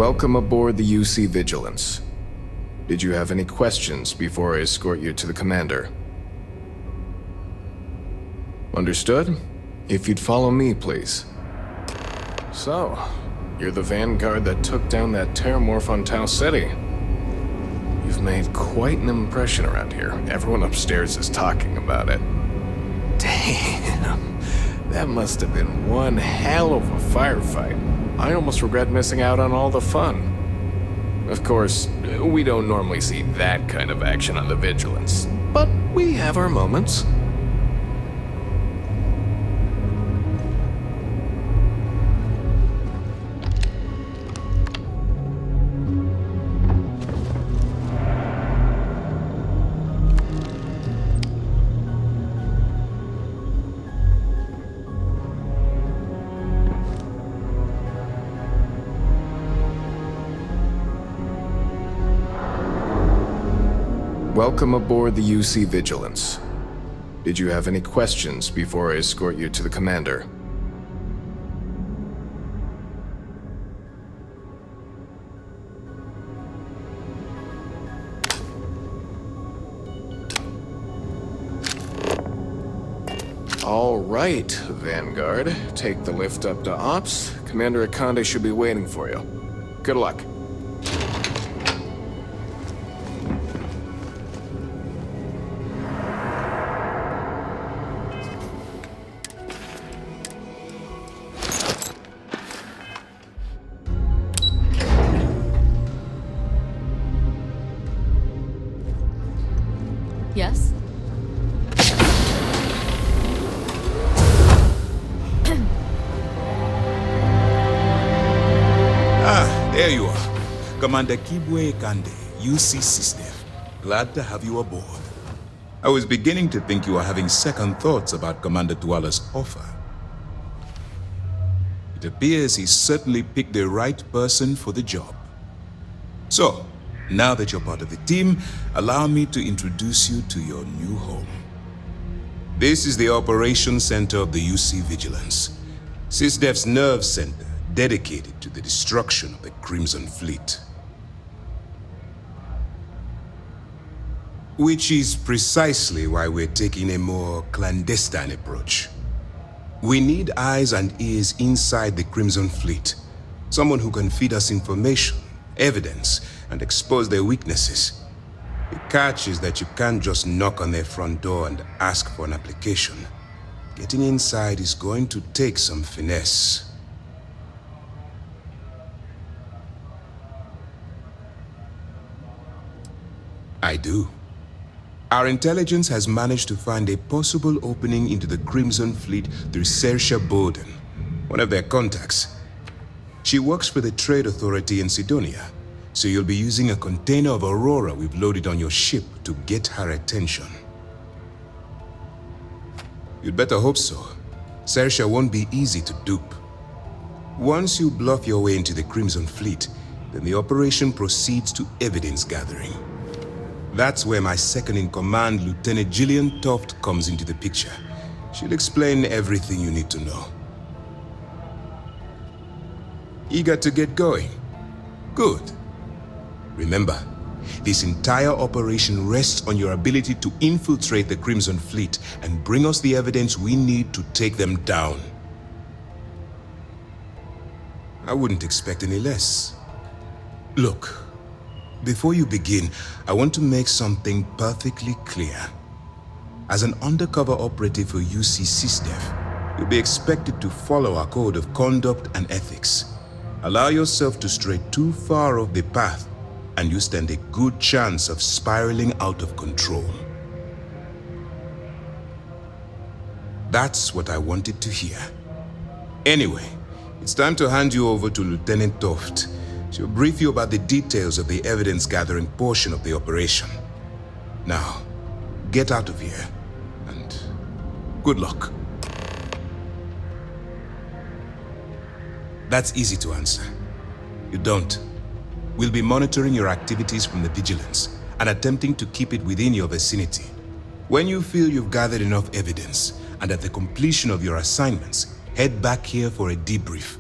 Welcome aboard the UC Vigilance. Did you have any questions before I escort you to the commander? Understood? If you'd follow me, please. So, you're the vanguard that took down that terramorph on Tau City. You've made quite an impression around here. Everyone upstairs is talking about it. Damn, that must have been one hell of a firefight. I almost regret missing out on all the fun. Of course, we don't normally see that kind of action on the Vigilance, but we have our moments. Welcome aboard the UC Vigilance. Did you have any questions before I escort you to the commander? All right, Vanguard. Take the lift up to Ops. Commander Akande should be waiting for you. Good luck. Yes? There you are. Commander Kibwe Kande, UC SysDev. Glad to have you aboard. I was beginning to think you were having second thoughts about Commander Tuala's offer. It appears he certainly picked the right person for the job. So, now that you're part of the team, allow me to introduce you to your new home. This is the Operations Center of the UC Vigilance, SysDev's nerve center dedicated to the destruction of the Crimson Fleet. Which is precisely why we're taking a more clandestine approach. We need eyes and ears inside the Crimson Fleet. Someone who can feed us information, evidence, and expose their weaknesses. The catch is that you can't just knock on their front door and ask for an application. Getting inside is going to take some finesse. I do. Our intelligence has managed to find a possible opening into the Crimson Fleet through Saoirse Bowden, one of their contacts. She works for the Trade Authority in Sidonia, so you'll be using a container of Aurora we've loaded on your ship to get her attention. You'd better hope so. Saoirse won't be easy to dupe. Once you bluff your way into the Crimson Fleet, then the operation proceeds to evidence gathering. That's where my second-in-command, Lieutenant Gillian Toft, comes into the picture. She'll explain everything you need to know. Eager to get going? Good. Remember, this entire operation rests on your ability to infiltrate the Crimson Fleet and bring us the evidence we need to take them down. I wouldn't expect any less. Look. Before you begin, I want to make something perfectly clear. As an undercover operative for UC SysDev, you'll be expected to follow our code of conduct and ethics. Allow yourself to stray too far off the path, and you stand a good chance of spiraling out of control. That's what I wanted to hear. Anyway, it's time to hand you over to Lieutenant Toft. She'll brief you about the details of the evidence-gathering portion of the operation. Now, get out of here, and good luck. That's easy to answer. You don't. We'll be monitoring your activities from the Vigilance and attempting to keep it within your vicinity. When you feel you've gathered enough evidence, and at the completion of your assignments, head back here for a debrief.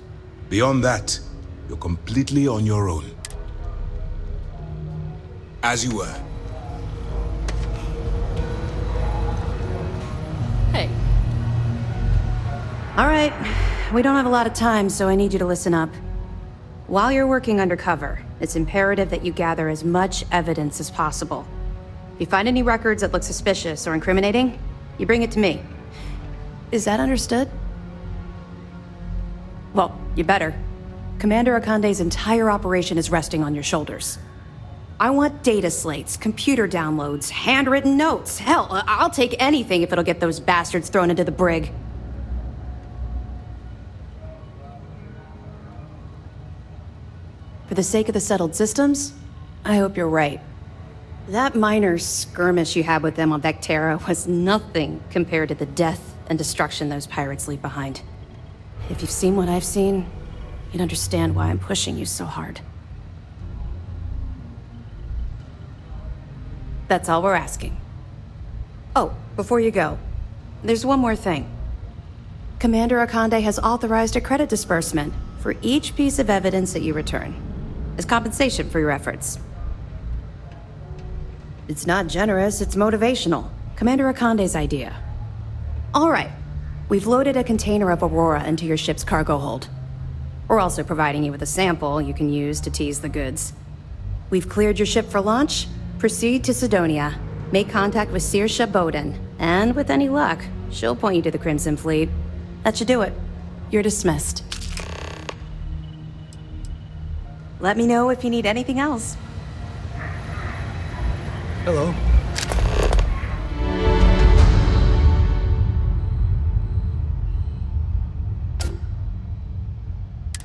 Beyond that, You're completely on your own. As you were. Hey. All right, we don't have a lot of time, so I need you to listen up. While you're working undercover, it's imperative that you gather as much evidence as possible. If you find any records that look suspicious or incriminating, you bring it to me. Is that understood? Well, you better. Commander Akande's entire operation is resting on your shoulders. I want data slates, computer downloads, handwritten notes. Hell, I'll take anything if it'll get those bastards thrown into the brig. For the sake of the settled systems, I hope you're right. That minor skirmish you had with them on Vectera was nothing compared to the death and destruction those pirates leave behind. If you've seen what I've seen, you'd understand why I'm pushing you so hard. That's all we're asking. Oh, before you go, there's one more thing. Commander Akande has authorized a credit disbursement for each piece of evidence that you return, as compensation for your efforts. It's not generous, it's motivational. Commander Akande's idea. All right, we've loaded a container of Aurora into your ship's cargo hold. We're also providing you with a sample you can use to tease the goods. We've cleared your ship for launch. Proceed to Sidonia. Make contact with Saoirse Bowden, and with any luck, she'll point you to the Crimson Fleet. That should do it. You're dismissed. Let me know if you need anything else. Hello.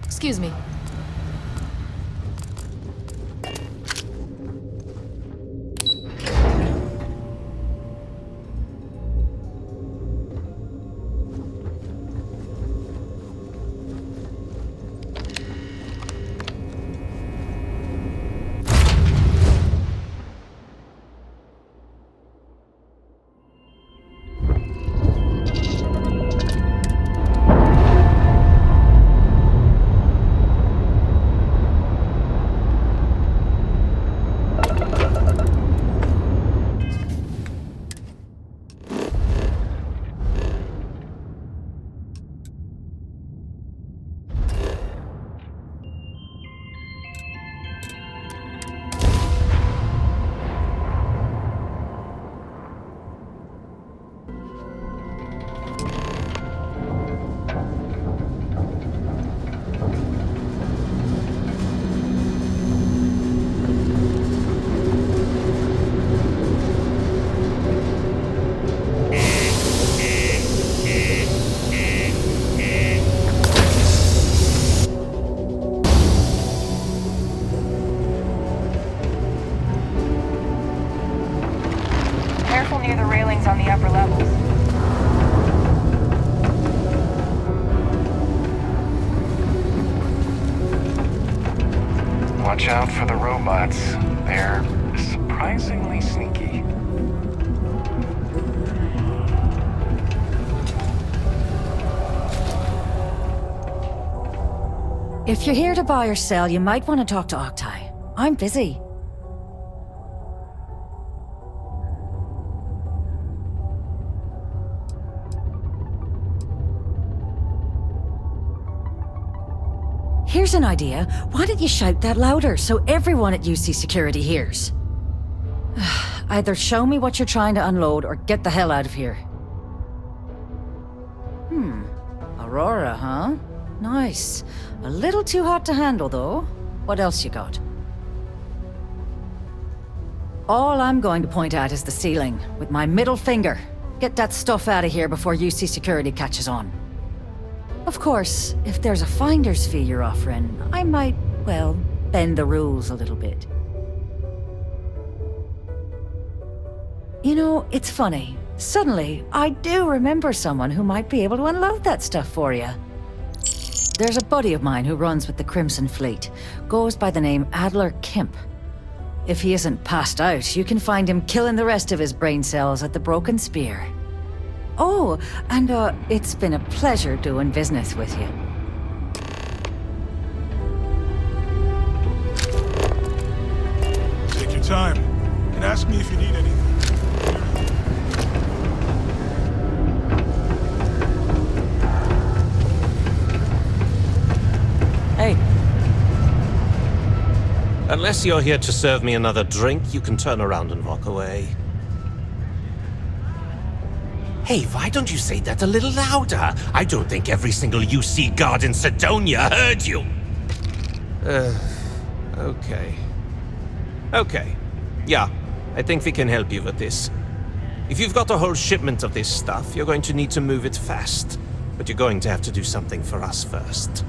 Excuse me. Careful near the railings on the upper levels. Watch out for the robots. They're surprisingly sneaky. If you're here to buy or sell, you might want to talk to Octai. I'm busy. Here's an idea. Why don't you shout that louder so everyone at UC Security hears? Either show me what you're trying to unload or get the hell out of here. Aurora, huh? Nice. A little too hot to handle, though. What else you got? All I'm going to point at is the ceiling, with my middle finger. Get that stuff out of here before UC Security catches on. Of course, if there's a finder's fee you're offering, I might, well, bend the rules a little bit. You know, it's funny. Suddenly, I do remember someone who might be able to unload that stuff for you. There's a buddy of mine who runs with the Crimson Fleet. Goes by the name Adler Kemp. If he isn't passed out, you can find him killing the rest of his brain cells at the Broken Spear. Oh, and it's been a pleasure doing business with you. Anytime. And ask me if you need anything. Hey, Unless you're here to serve me another drink, you can turn around and walk away. Hey, why don't you say that a little louder? I don't think every single UC guard in Sidonia heard you. Okay. Okay. Yeah, I think we can help you with this. If you've got a whole shipment of this stuff, you're going to need to move it fast. But you're going to have to do something for us first.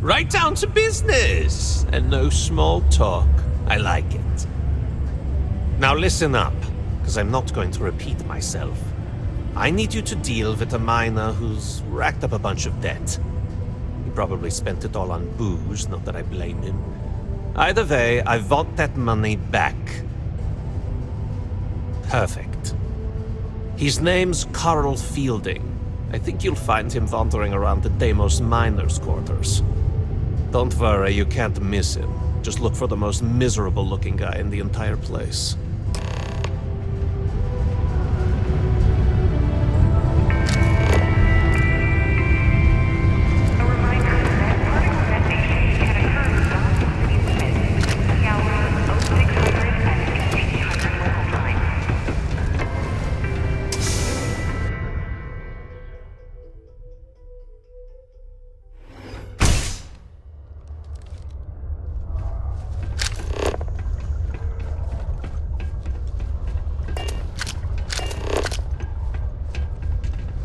Right down to business! And no small talk. I like it. Now listen up, because I'm not going to repeat myself. I need you to deal with a miner who's racked up a bunch of debt. He probably spent it all on booze, not that I blame him. Either way, I want that money back. Perfect. His name's Carl Fielding. I think you'll find him wandering around the Deimos miners' quarters. Don't worry, you can't miss him. Just look for the most miserable-looking guy in the entire place. A reminder that particle detonation can occur without city's limits. The hour 0600 and 1800 local time.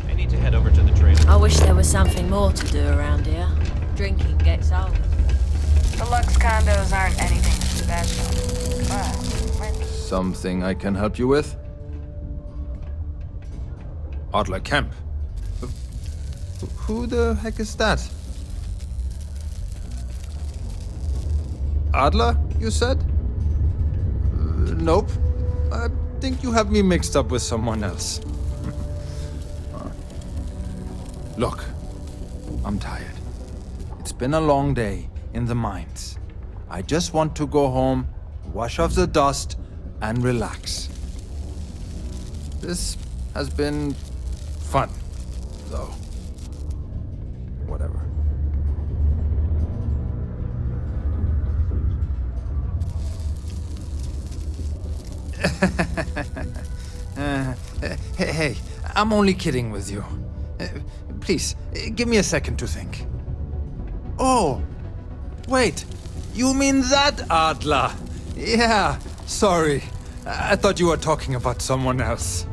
I need to head over to the train. I wish there was something more to do around here. Drinking gets old. The Lux condos aren't anything special, but Something I can help you with? Adler Camp. Who the heck is that? Adler, you said? Nope. I think you have me mixed up with someone else. Look, I'm tired. It's been a long day in the mines. I just want to go home, wash off the dust, and relax. This has been fun, though. Whatever. Hey, I'm only kidding with you. Please, give me a second to think. Oh, wait. You mean that Adler? Yeah, sorry. I thought you were talking about someone else.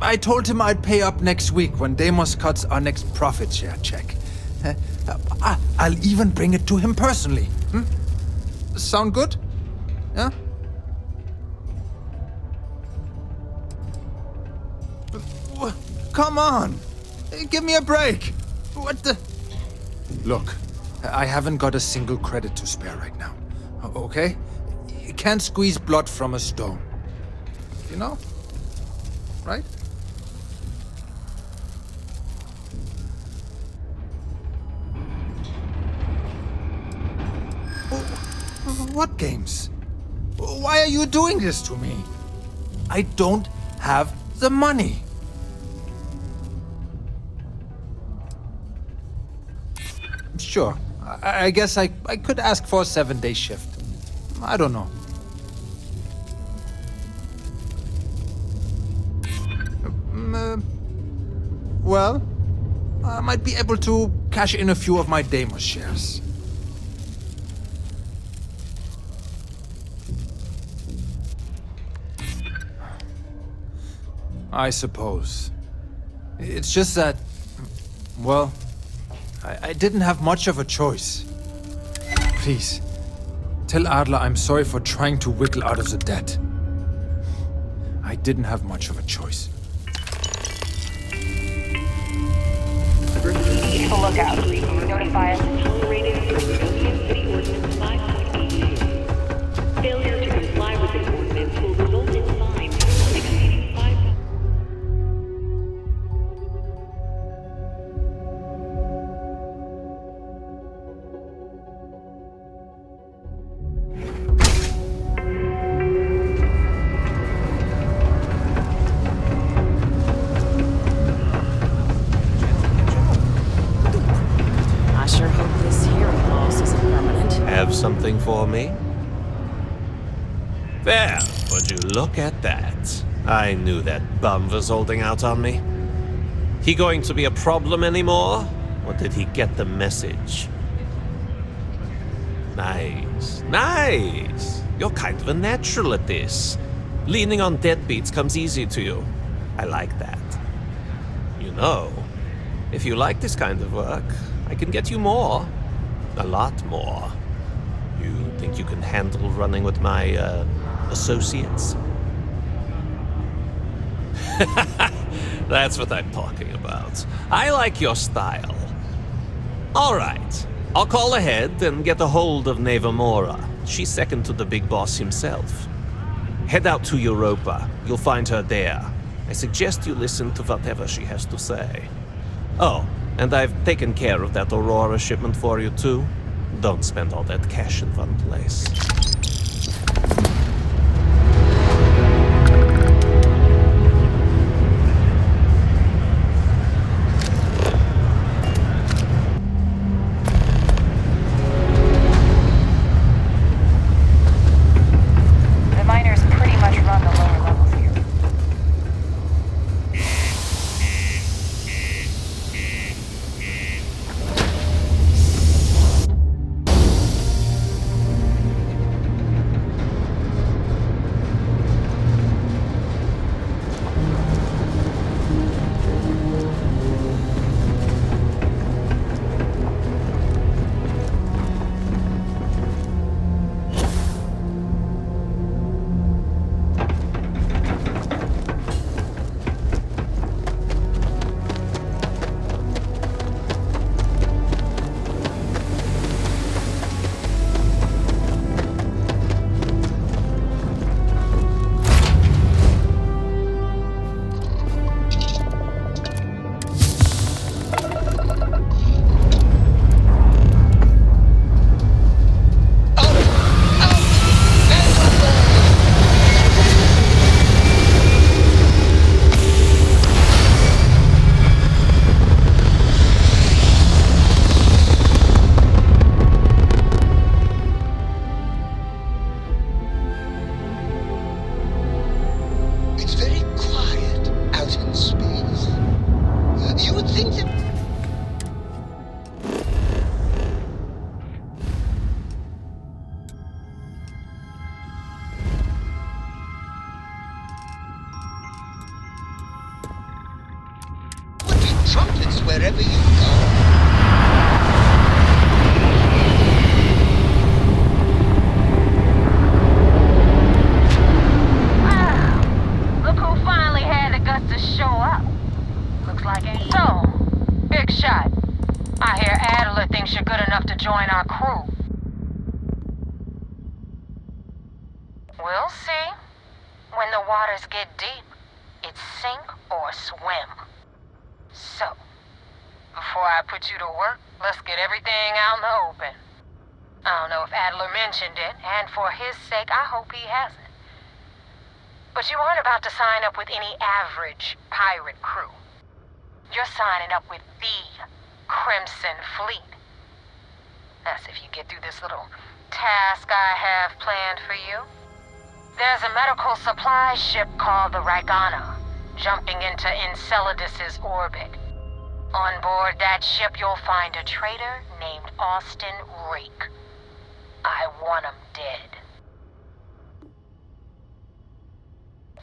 I told him I'd pay up next week when Deimos cuts our next profit share check. I'll even bring it to him personally. Sound good? Yeah? Come on! Give me a break! What the... Look, I haven't got a single credit to spare right now. Okay? You can't squeeze blood from a stone. You know? Right? What games? Why are you doing this to me? I don't have the money. Sure. I guess I could ask for a 7-day shift. I don't know. Well, I might be able to cash in a few of my Deimos shares. I suppose. It's just that, well, I didn't have much of a choice. Please, tell Adler I'm sorry for trying to wiggle out of the debt. I didn't have much of a choice. keep a lookout. Notify us. Failure to comply with the ordinance will result in fines exceeding 5. Hope this hearing loss isn't permanent. Have something for me? There, would you look at that? I knew that bum was holding out on me. He going to be a problem anymore? Or did he get the message? Nice. Nice! You're kind of a natural at this. Leaning on deadbeats comes easy to you. I like that. You know, if you like this kind of work, I can get you more. A lot more. You think you can handle running with my, associates? That's what I'm talking about. I like your style. All right. I'll call ahead and get a hold of Nevamora. She's second to the big boss himself. Head out to Europa. You'll find her there. I suggest you listen to whatever she has to say. Oh, and I've taken care of that Aurora shipment for you too. Don't spend all that cash in one place. The miners pretty much run the lower levels here. It's very quiet out in space. You would think that... would be trumpets wherever you go. Look who finally had the guts to show up. Looks like ain't so. Big shot. I hear Adler thinks you're good enough to join our crew. We'll see. When the waters get deep, it's sink or swim. So, before I put you to work, let's get everything out in the open. I don't know if Adler mentioned it, and for his sake, I hope he hasn't. But you aren't about to sign up with any average pirate crew. You're signing up with the Crimson Fleet. That's if you get through this little task I have planned for you. There's a medical supply ship called the Ragana, jumping into Enceladus's orbit. On board that ship, you'll find a traitor named Austin Rake. I want him dead.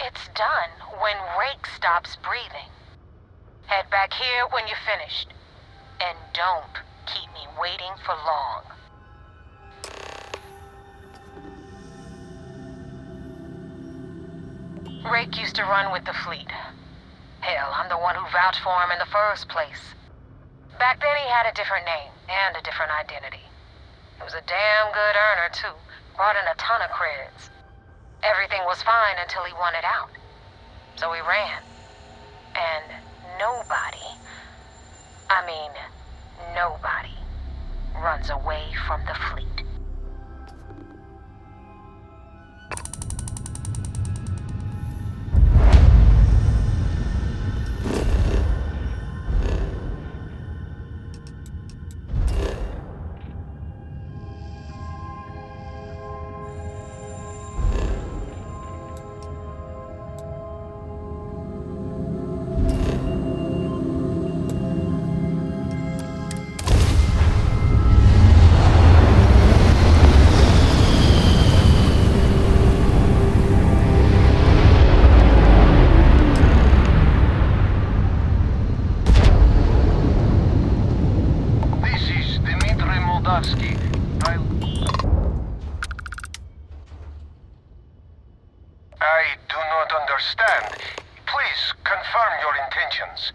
It's done when Rake stops breathing. Head back here when you're finished. And don't keep me waiting for long. Rake used to run with the fleet. Hell, I'm the one who vouched for him in the first place. Back then he had a different name and a different identity. He was a damn good earner too. Brought in a ton of creds. Everything was fine until he wanted out. So he ran. And nobody, runs away from the fleet. Whiskey. I do not understand. Please confirm your intentions.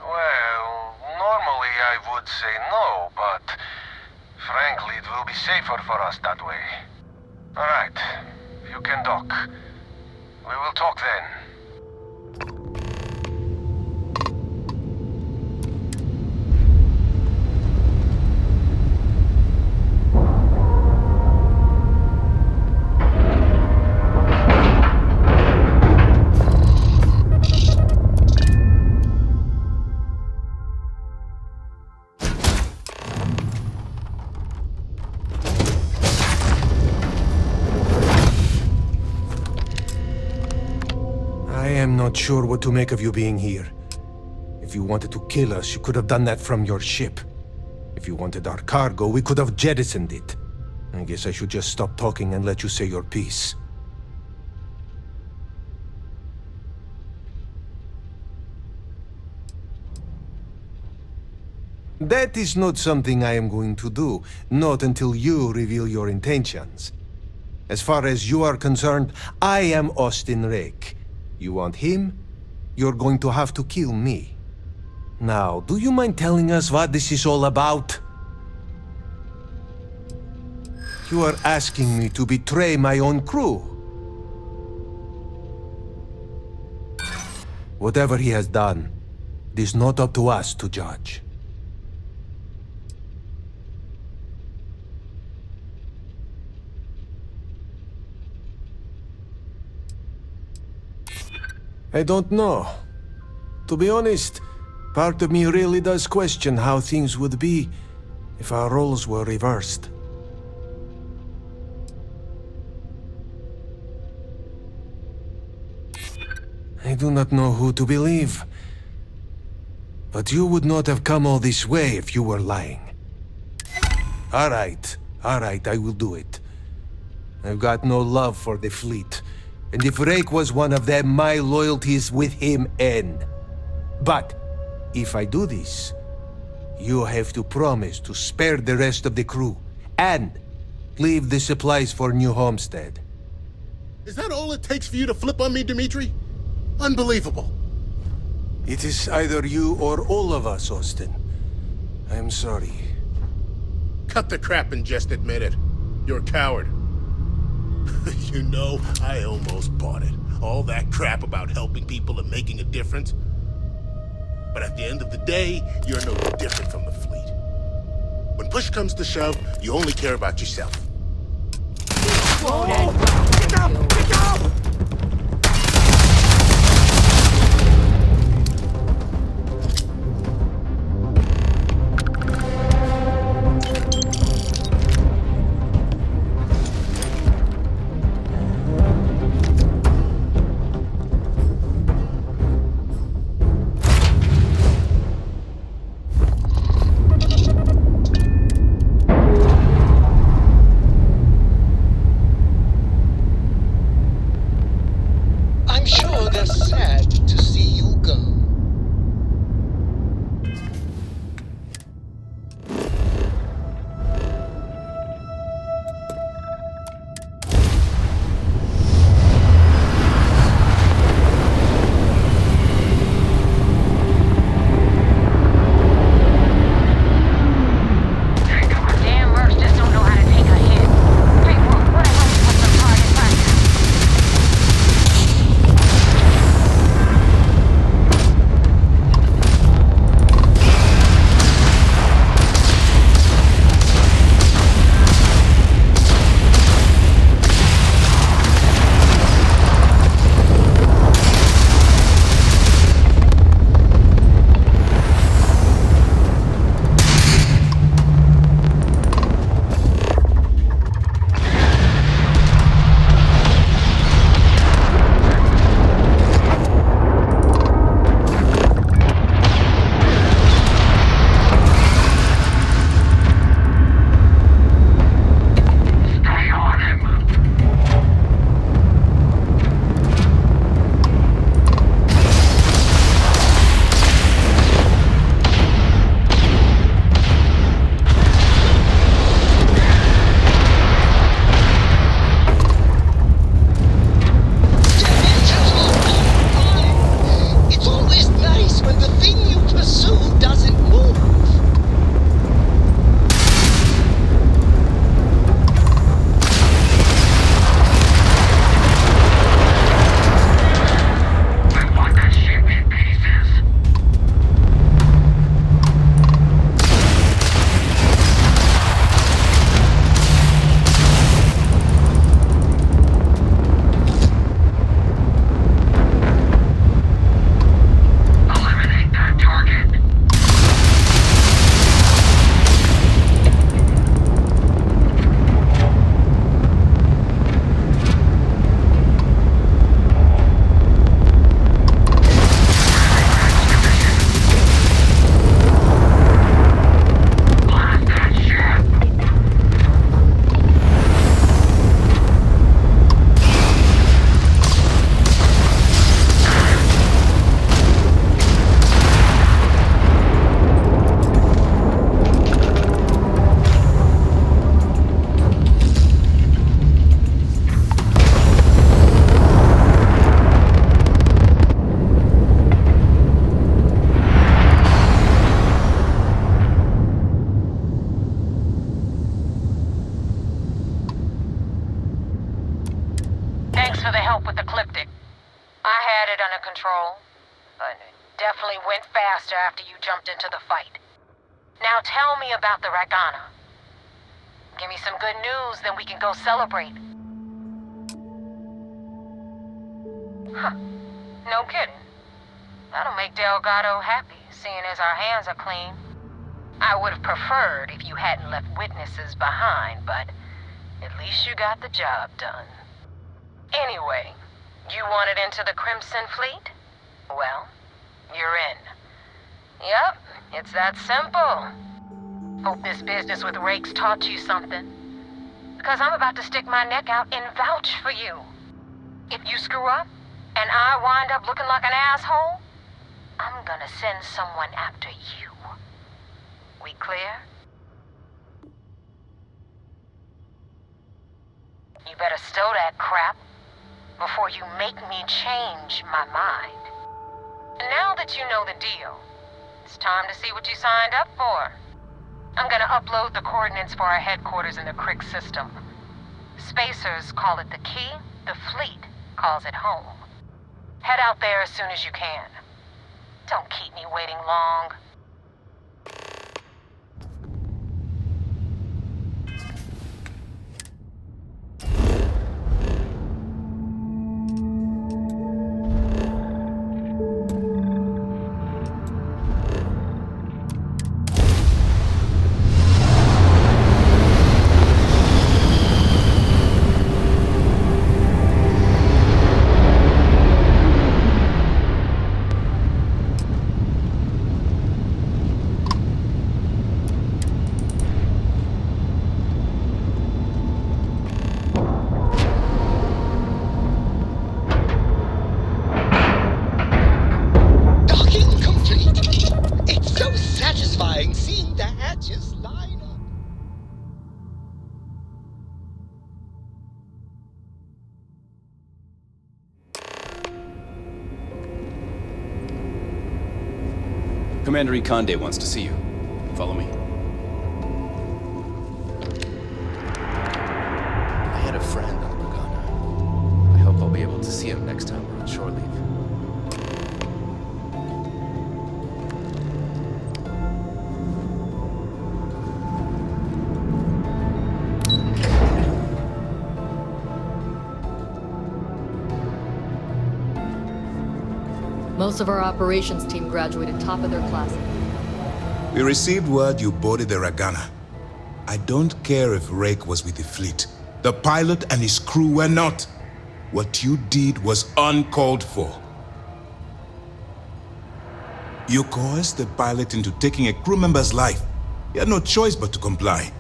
Well, normally I would say no, but frankly it will be safer for us that way. Alright, you can dock. We will talk then. I'm not sure what to make of you being here. If you wanted to kill us, you could have done that from your ship. If you wanted our cargo, we could have jettisoned it. I guess I should just stop talking and let you say your piece. That is not something I am going to do, not until you reveal your intentions. As far as you are concerned, I am Austin Rake. You want him? You're going to have to kill me. Now, do you mind telling us what this is all about? You are asking me to betray my own crew. Whatever he has done, it is not up to us to judge. I don't know. To be honest, part of me really does question how things would be if our roles were reversed. I do not know who to believe. But you would not have come all this way if you were lying. All right, I will do it. I've got no love for the fleet. And if Rake was one of them, my loyalties with him end. But if I do this, you have to promise to spare the rest of the crew and leave the supplies for New Homestead. Is that all it takes for you to flip on me, Dimitri? Unbelievable. It is either you or all of us, Austin. I'm sorry. Cut the crap and just admit it. You're a coward. You know, I almost bought it. All that crap about helping people and making a difference. But at the end of the day, you're no different from the fleet. When push comes to shove, you only care about yourself. Whoa! Get down! Get down! for the help with the Cliptic. I had it under control, but it definitely went faster after you jumped into the fight. Now tell me about the Ragana. Give me some good news, then we can go celebrate. Huh. No kidding. That'll make Delgado happy, seeing as our hands are clean. I would have preferred if you hadn't left witnesses behind, but at least you got the job done. Anyway, you wanted into the Crimson Fleet? Well, you're in. Yep, it's that simple. Hope this business with Rakes taught you something. Because I'm about to stick my neck out and vouch for you. If you screw up, and I wind up looking like an asshole, I'm gonna send someone after you. We clear? You better stow that crap before you make me change my mind. And now that you know the deal, it's time to see what you signed up for. I'm gonna upload the coordinates for our headquarters in the Crick system. Spacers call it the key, the fleet calls it home. Head out there as soon as you can. Don't keep me waiting long. Commander Conde wants to see you. Follow me. I had a friend on the Ragana. I hope I'll be able to see him next time we're on shore leave. Most of our operations team graduated top of their class. We received word you boarded the Ragana. I don't care if Rake was with the fleet. The pilot and his crew were not. What you did was uncalled for. You coerced the pilot into taking a crew member's life. You had no choice but to comply.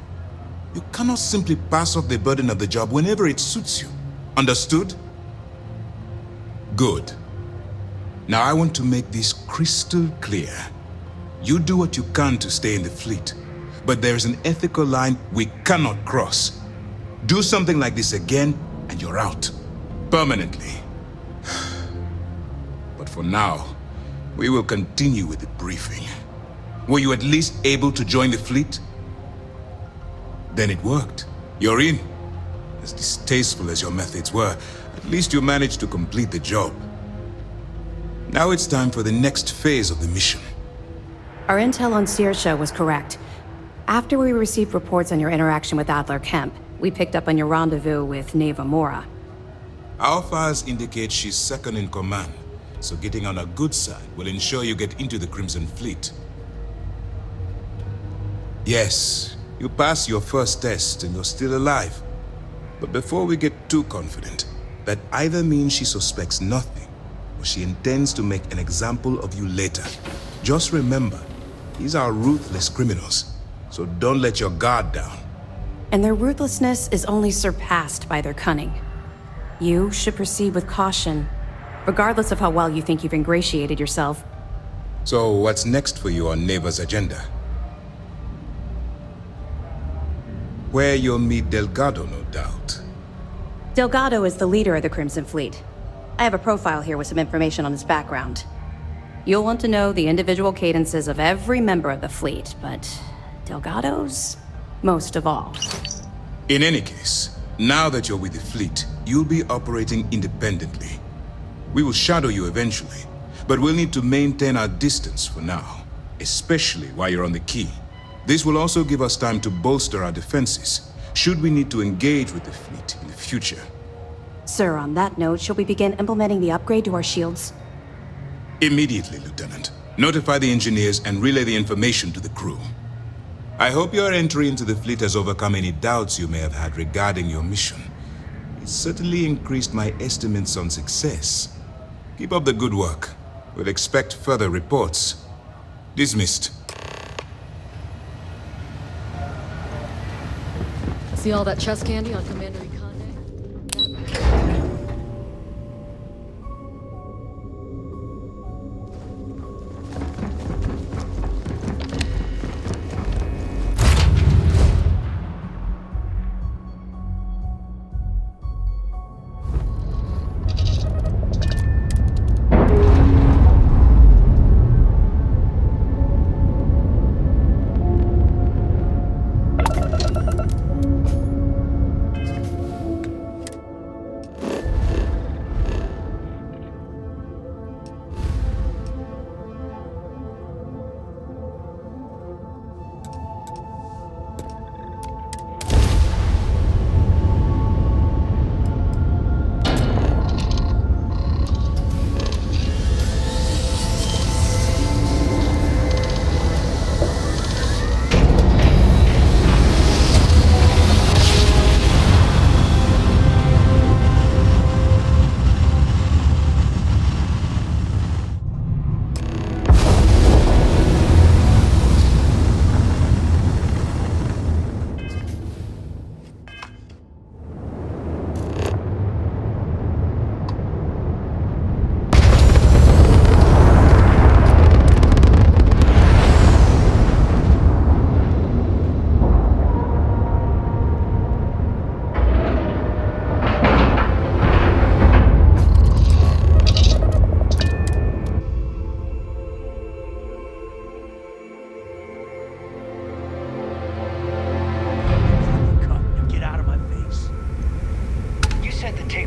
You cannot simply pass off the burden of the job whenever it suits you. Understood? Good. Now I want to make this crystal clear. You do what you can to stay in the fleet, but there's an ethical line we cannot cross. Do something like this again, and you're out. Permanently. But for now, we will continue with the briefing. Were you at least able to join the fleet? Then it worked. You're in. As distasteful as your methods were, at least you managed to complete the job. Now it's time for the next phase of the mission. Our intel on Saoirse was correct. After we received reports on your interaction with Adler Kemp, we picked up on your rendezvous with Neva Mora. Our files indicate she's second in command, so getting on her good side will ensure you get into the Crimson Fleet. Yes, you passed your first test and you're still alive. But before we get too confident, that either means she suspects nothing, or she intends to make an example of you later. Just remember, these are ruthless criminals, so don't let your guard down. And their ruthlessness is only surpassed by their cunning. You should proceed with caution, regardless of how well you think you've ingratiated yourself. So what's next for you on Neva's agenda? Where you'll meet Delgado, no doubt. Delgado is the leader of the Crimson Fleet. I have a profile here with some information on his background. You'll want to know the individual cadences of every member of the fleet, but Delgado's most of all. In any case, now that you're with the fleet, you'll be operating independently. We will shadow you eventually, but we'll need to maintain our distance for now, especially while you're on the key. This will also give us time to bolster our defenses, should we need to engage with the fleet in the future. Sir, on that note, shall we begin implementing the upgrade to our shields? Immediately, Lieutenant. Notify the engineers and relay the information to the crew. I hope your entry into the fleet has overcome any doubts you may have had regarding your mission. It certainly increased my estimates on success. Keep up the good work. We'll expect further reports. Dismissed. See all that chest candy on Commander Conde?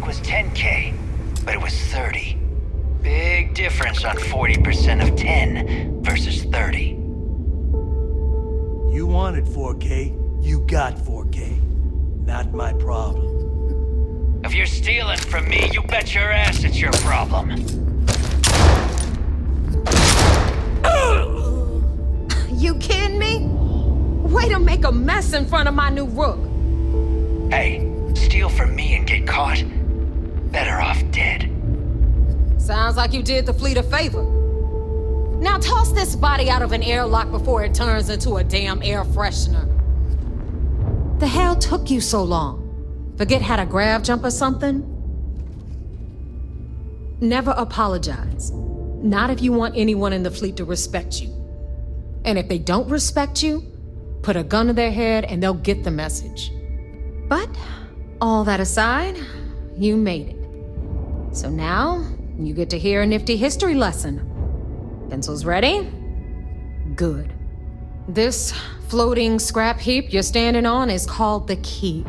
was 10K, but it was 30. Big difference on 40% of 10 versus 30. You wanted 4K, you got 4K. Not my problem. If you're stealing from me, you bet your ass it's your problem. You kidding me? Way to make a mess in front of my new rook. Hey, steal from me and get caught? Better off dead. Sounds like you did the fleet a favor. Now toss this body out of an airlock before it turns into a damn air freshener. The hell took you so long? Forget how to grav jump or something? Never apologize. Not if you want anyone in the fleet to respect you. And if they don't respect you, put a gun to their head and they'll get the message. But, all that aside, you made it. So now, you get to hear a nifty history lesson. Pencils ready? Good. This floating scrap heap you're standing on is called the Key.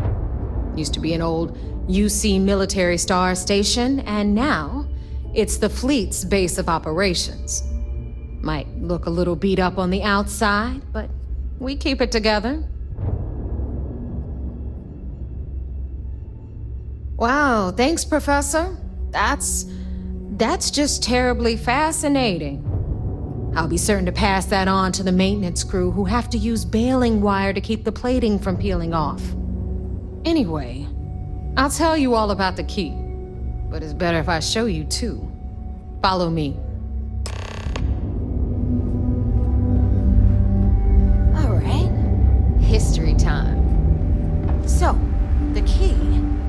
Used to be an old UC military star station, and now it's the fleet's base of operations. Might look a little beat up on the outside, but we keep it together. Wow, thanks, Professor. That's just terribly fascinating. I'll be certain to pass that on to the maintenance crew who have to use baling wire to keep the plating from peeling off. Anyway, I'll tell you all about the Key, but it's better if I show you too. Follow me. All right, history time. So, the Key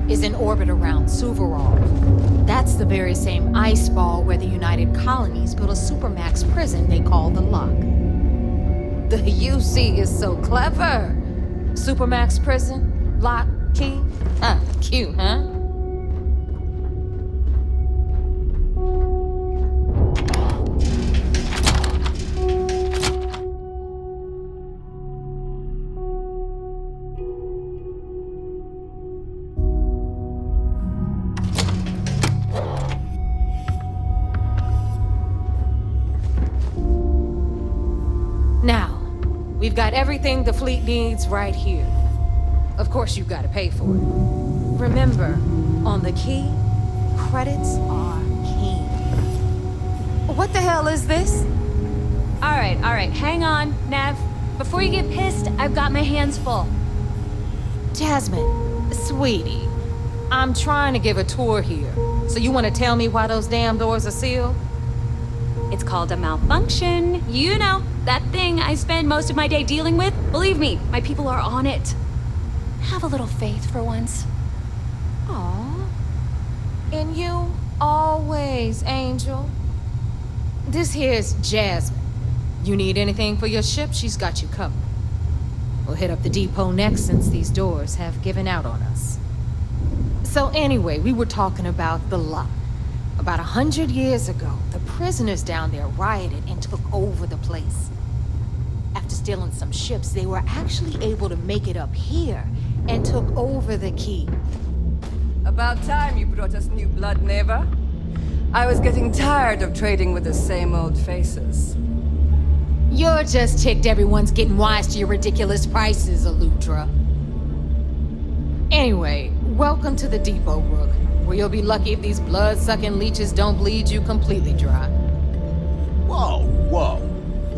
is in orbit around Suvorov. That's the very same ice ball where the United Colonies built a supermax prison they call the Lock. The UC is so clever. Supermax prison, lock, key. Cute, huh? We've got everything the fleet needs right here. Of course, you've got to pay for it. Remember, on the key, credits are king. What the hell is this? All right, hang on, Nev. Before you get pissed, I've got my hands full. Jasmine, sweetie, I'm trying to give a tour here. So you want to tell me why those damn doors are sealed? It's called a malfunction. You know, that thing I spend most of my day dealing with. Believe me, my people are on it. Have a little faith for once. Aw. In you, always, Angel. This here's Jasmine. You need anything for your ship, she's got you covered. We'll hit up the depot next since these doors have given out on us. So anyway, we were talking about the lot. About 100 years ago, the prisoners down there rioted and took over the place. After stealing some ships, they were actually able to make it up here and took over the key. About time you brought us new blood, Neva. I was getting tired of trading with the same old faces. You're just ticked everyone's getting wise to your ridiculous prices, Elutra. Anyway, welcome to the depot, Rook, where you'll be lucky if these blood-sucking leeches don't bleed you completely dry. Whoa.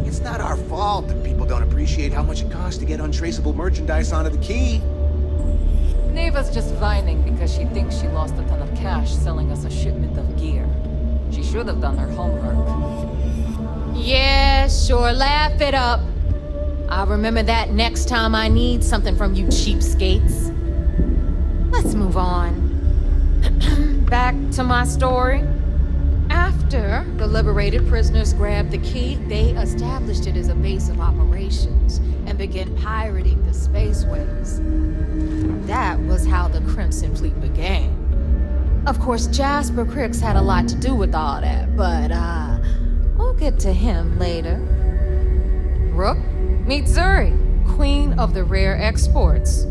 It's not our fault that people don't appreciate how much it costs to get untraceable merchandise onto the key. Neva's just whining because she thinks she lost a ton of cash selling us a shipment of gear. She should have done her homework. Yeah, sure, laugh it up. I'll remember that next time I need something from you cheapskates. Let's move on. Back to my story. After the liberated prisoners grabbed the key, they established it as a base of operations and began pirating the spaceways. That was how the Crimson Fleet began. Of course, Jasper Cricks had a lot to do with all that, but we'll get to him later. Rook, meet Zuri, queen of the rare exports.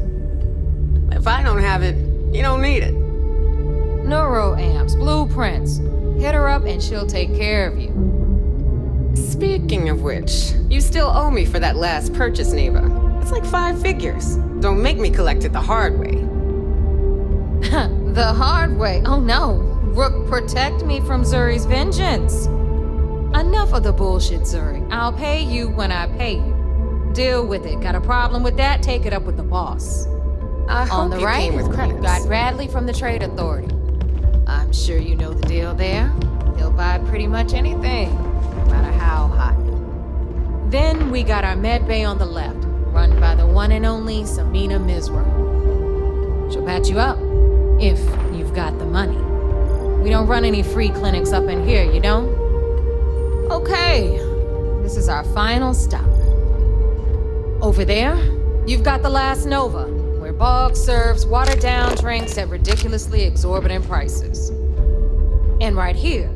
If I don't have it, you don't need it. Neuroamps, blueprints. Hit her up and she'll take care of you. Speaking of which, you still owe me for that last purchase, Neva. It's like 5 figures. Don't make me collect it the hard way. The hard way? Oh no. Rook, protect me from Zuri's vengeance. Enough of the bullshit, Zuri. I'll pay you when I pay you. Deal with it. Got a problem with that? Take it up with the boss. I On hope the you right, came with credits. you've got Bradley from the Trade Authority. I'm sure you know the deal there. He'll buy pretty much anything, no matter how hot. Then we got our med bay on the left, run by the one and only Samina Mizra. She'll patch you up, if you've got the money. We don't run any free clinics up in here, you don't? Okay, this is our final stop. Over there, you've got the Last Nova, where Bog serves watered-down drinks at ridiculously exorbitant prices. And right here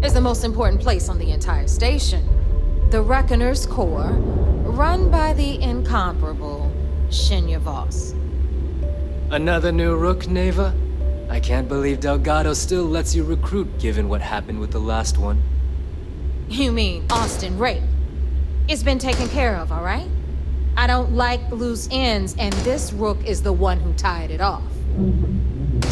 is the most important place on the entire station, the Reckoner's Core, run by the incomparable Shinya Voss. Another new Rook, Neva? I can't believe Delgado still lets you recruit given what happened with the last one. You mean Austin Rape? It's been taken care of, all right? I don't like loose ends, and this Rook is the one who tied it off.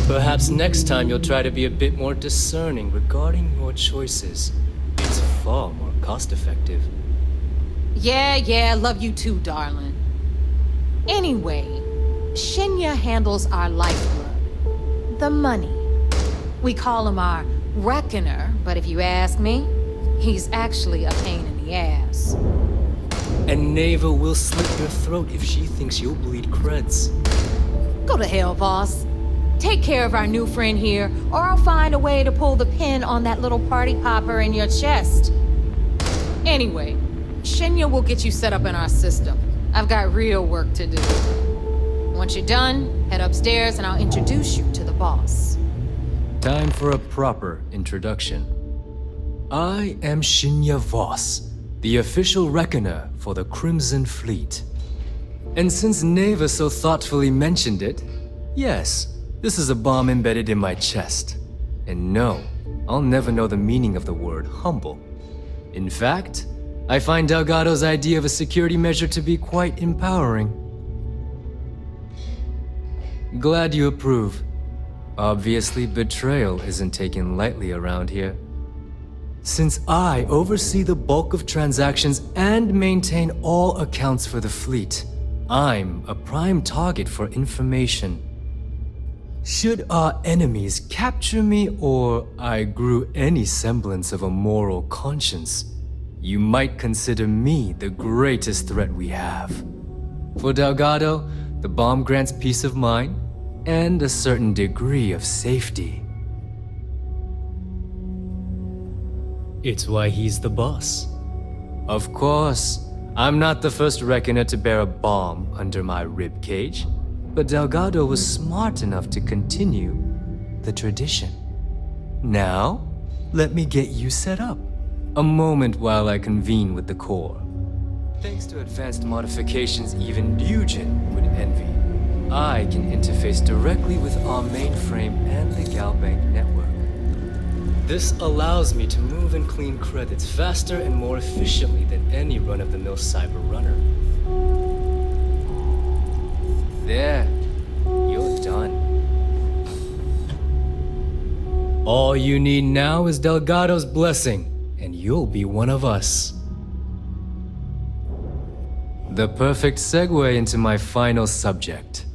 Perhaps next time you'll try to be a bit more discerning regarding your choices. It's far more cost-effective. Yeah, love you too, darling. Anyway, Shinya handles our lifeblood. The money. We call him our Reckoner, but if you ask me, he's actually a pain in the ass. And Neva will slit your throat if she thinks you'll bleed creds. Go to hell, boss. Take care of our new friend here, or I'll find a way to pull the pin on that little party popper in your chest. Anyway, Shinya will get you set up in our system. I've got real work to do. Once you're done, head upstairs and I'll introduce you to the boss. Time for a proper introduction. I am Shinya Voss, the official reckoner for the Crimson Fleet. And since Neva so thoughtfully mentioned it, yes, this is a bomb embedded in my chest. And no, I'll never know the meaning of the word humble. In fact, I find Delgado's idea of a security measure to be quite empowering. Glad you approve. Obviously, betrayal isn't taken lightly around here. Since I oversee the bulk of transactions and maintain all accounts for the fleet, I'm a prime target for information. Should our enemies capture me or I grew any semblance of a moral conscience, you might consider me the greatest threat we have. For Delgado, the bomb grants peace of mind and a certain degree of safety. It's why he's the boss. Of course, I'm not the first reckoner to bear a bomb under my ribcage, but Delgado was smart enough to continue the tradition. Now, let me get you set up. A moment while I convene with the core. Thanks to advanced modifications even Nugent would envy, I can interface directly with our mainframe and the Galbank network. This allows me to move and clean credits faster and more efficiently than any run-of-the-mill cyber runner. There, you're done. All you need now is Delgado's blessing, and you'll be one of us. The perfect segue into my final subject.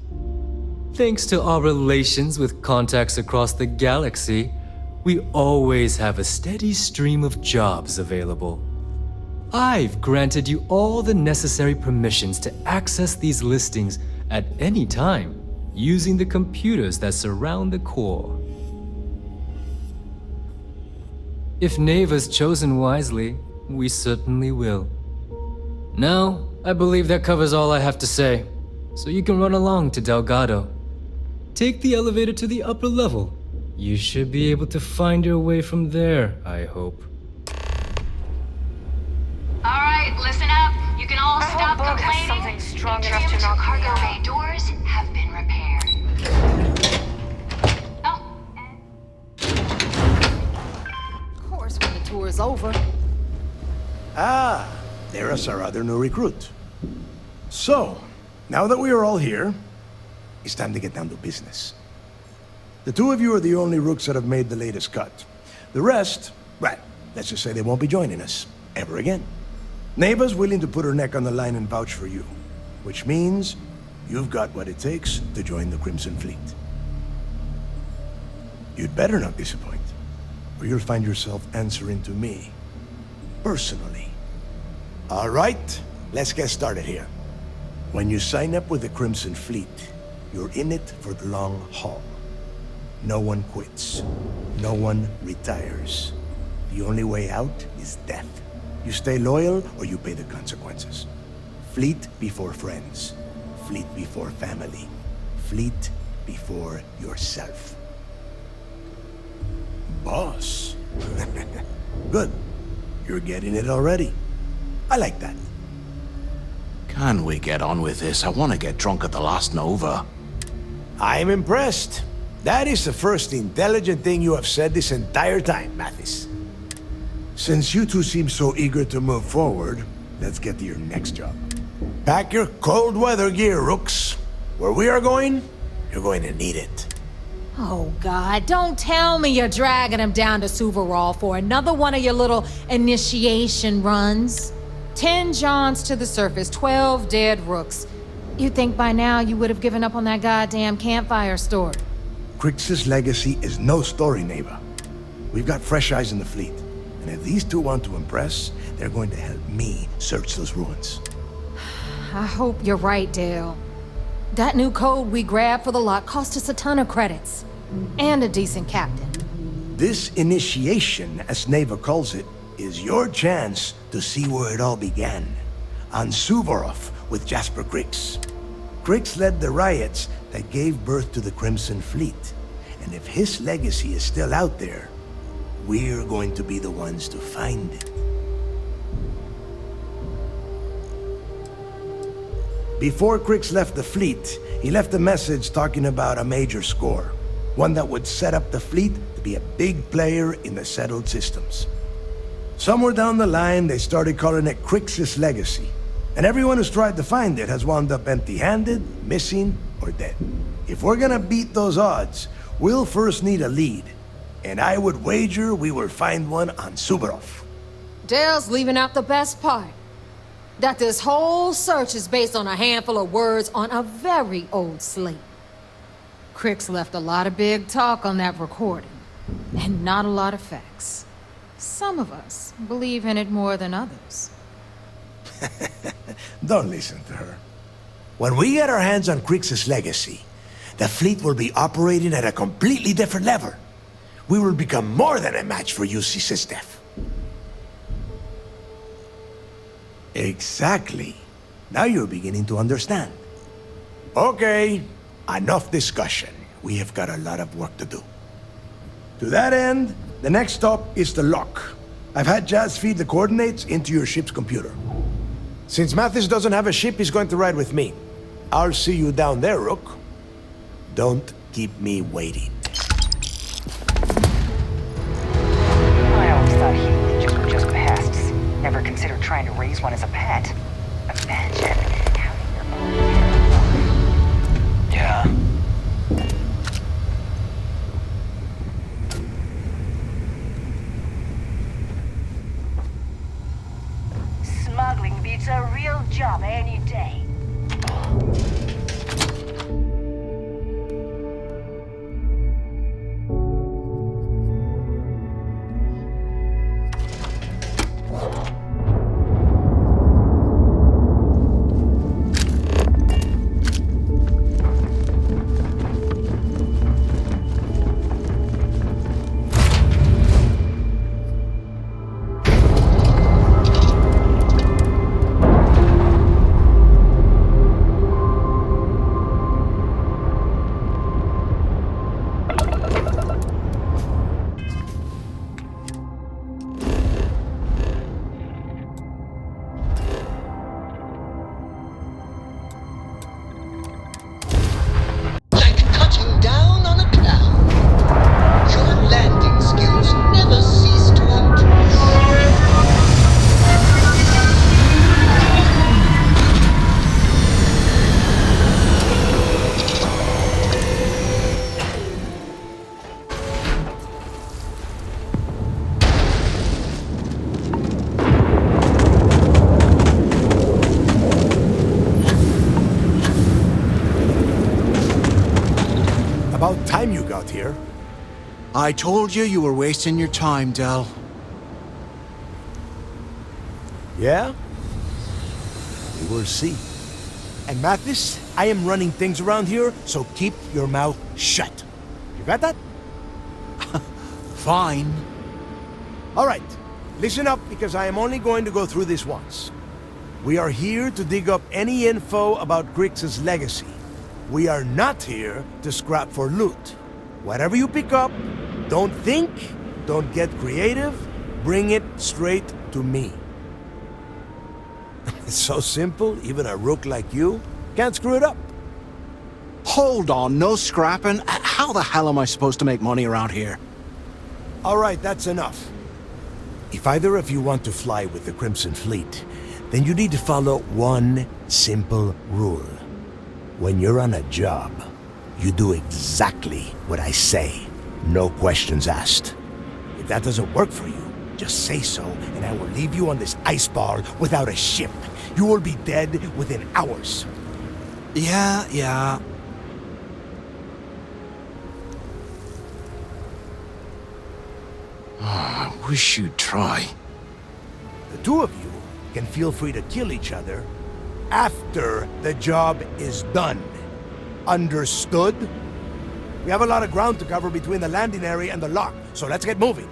Thanks to our relations with contacts across the galaxy, we always have a steady stream of jobs available. I've granted you all the necessary permissions to access these listings at any time, using the computers that surround the core. If Neva's chosen wisely, we certainly will. Now, I believe that covers all I have to say, so you can run along to Delgado. Take the elevator to the upper level. You should be able to find your way from there, I hope. Alright, listen up. You can all stop complaining. Something strong enough to knock me cargo out. bay doors have been repaired. Of course, when the tour is over. Ah, there's our other new recruit. So, now that we are all here, it's time to get down to business. The two of you are the only rooks that have made the latest cut. The rest, well, let's just say they won't be joining us ever again. Neva's willing to put her neck on the line and vouch for you, which means you've got what it takes to join the Crimson Fleet. You'd better not disappoint, or you'll find yourself answering to me, personally. All right, let's get started here. When you sign up with the Crimson Fleet, you're in it for the long haul. No one quits. No one retires. The only way out is death. You stay loyal or you pay the consequences. Fleet before friends. Fleet before family. Fleet before yourself. Boss. Good. You're getting it already. I like that. Can we get on with this? I want to get drunk at the last Nova. I'm impressed. That is the first intelligent thing you have said this entire time, Mathis. Since you two seem so eager to move forward, let's get to your next job. Pack your cold weather gear, Rooks. Where we are going, you're going to need it. Oh, God, don't tell me you're dragging him down to Suvarol for another one of your little initiation runs. 10 Johns to the surface, 12 dead Rooks. You'd think by now you would have given up on that goddamn campfire story. Crix's legacy is no story, Neva. We've got fresh eyes in the fleet. And if these two want to impress, they're going to help me search those ruins. I hope you're right, Dale. That new code we grabbed for the lot cost us a ton of credits. And a decent captain. This initiation, as Neva calls it, is your chance to see where it all began. On Suvorov with Jasper Crix. Crix led the riots that gave birth to the Crimson Fleet. And if his legacy is still out there, we're going to be the ones to find it. Before Crix left the fleet, he left a message talking about a major score. One that would set up the fleet to be a big player in the settled systems. Somewhere down the line, they started calling it Crixus Legacy. And everyone who's tried to find it has wound up empty-handed, missing, or dead. If we're gonna beat those odds, we'll first need a lead. And I would wager we will find one on Suvorov. Dale's leaving out the best part. That this whole search is based on a handful of words on a very old slate. Crix left a lot of big talk on that recording, and not a lot of facts. Some of us believe in it more than others. Don't listen to her. When we get our hands on Crixus Legacy, the fleet will be operating at a completely different level. We will become more than a match for UC Systef. Exactly. Now you're beginning to understand. Okay, enough discussion. We have got a lot of work to do. To that end, the next stop is the lock. I've had Jazz feed the coordinates into your ship's computer. Since Mathis doesn't have a ship, he's going to ride with me. I'll see you down there, Rook. Don't keep me waiting. I always thought humans were just pests. Never considered trying to raise one as a pet. Imagine having your own. Yeah. Smuggling beats a real job any day. About time you got here. I told you you were wasting your time, Del. Yeah? We will see. And Mathis, I am running things around here, so keep your mouth shut. You got that? Fine. All right, listen up because I am only going to go through this once. We are here to dig up any info about Crix's legacy. We are not here to scrap for loot. Whatever you pick up, don't think, don't get creative, bring it straight to me. It's so simple, even a rook like you can't screw it up. Hold on, no scrapping. How the hell am I supposed to make money around here? All right, that's enough. If either of you want to fly with the Crimson Fleet, then you need to follow one simple rule. When you're on a job, you do exactly what I say. No questions asked. If that doesn't work for you, just say so, and I will leave you on this ice bar without a ship. You will be dead within hours. Yeah. I wish you'd try. The two of you can feel free to kill each other after the job is done. Understood? We have a lot of ground to cover between the landing area and the lock, so let's get moving.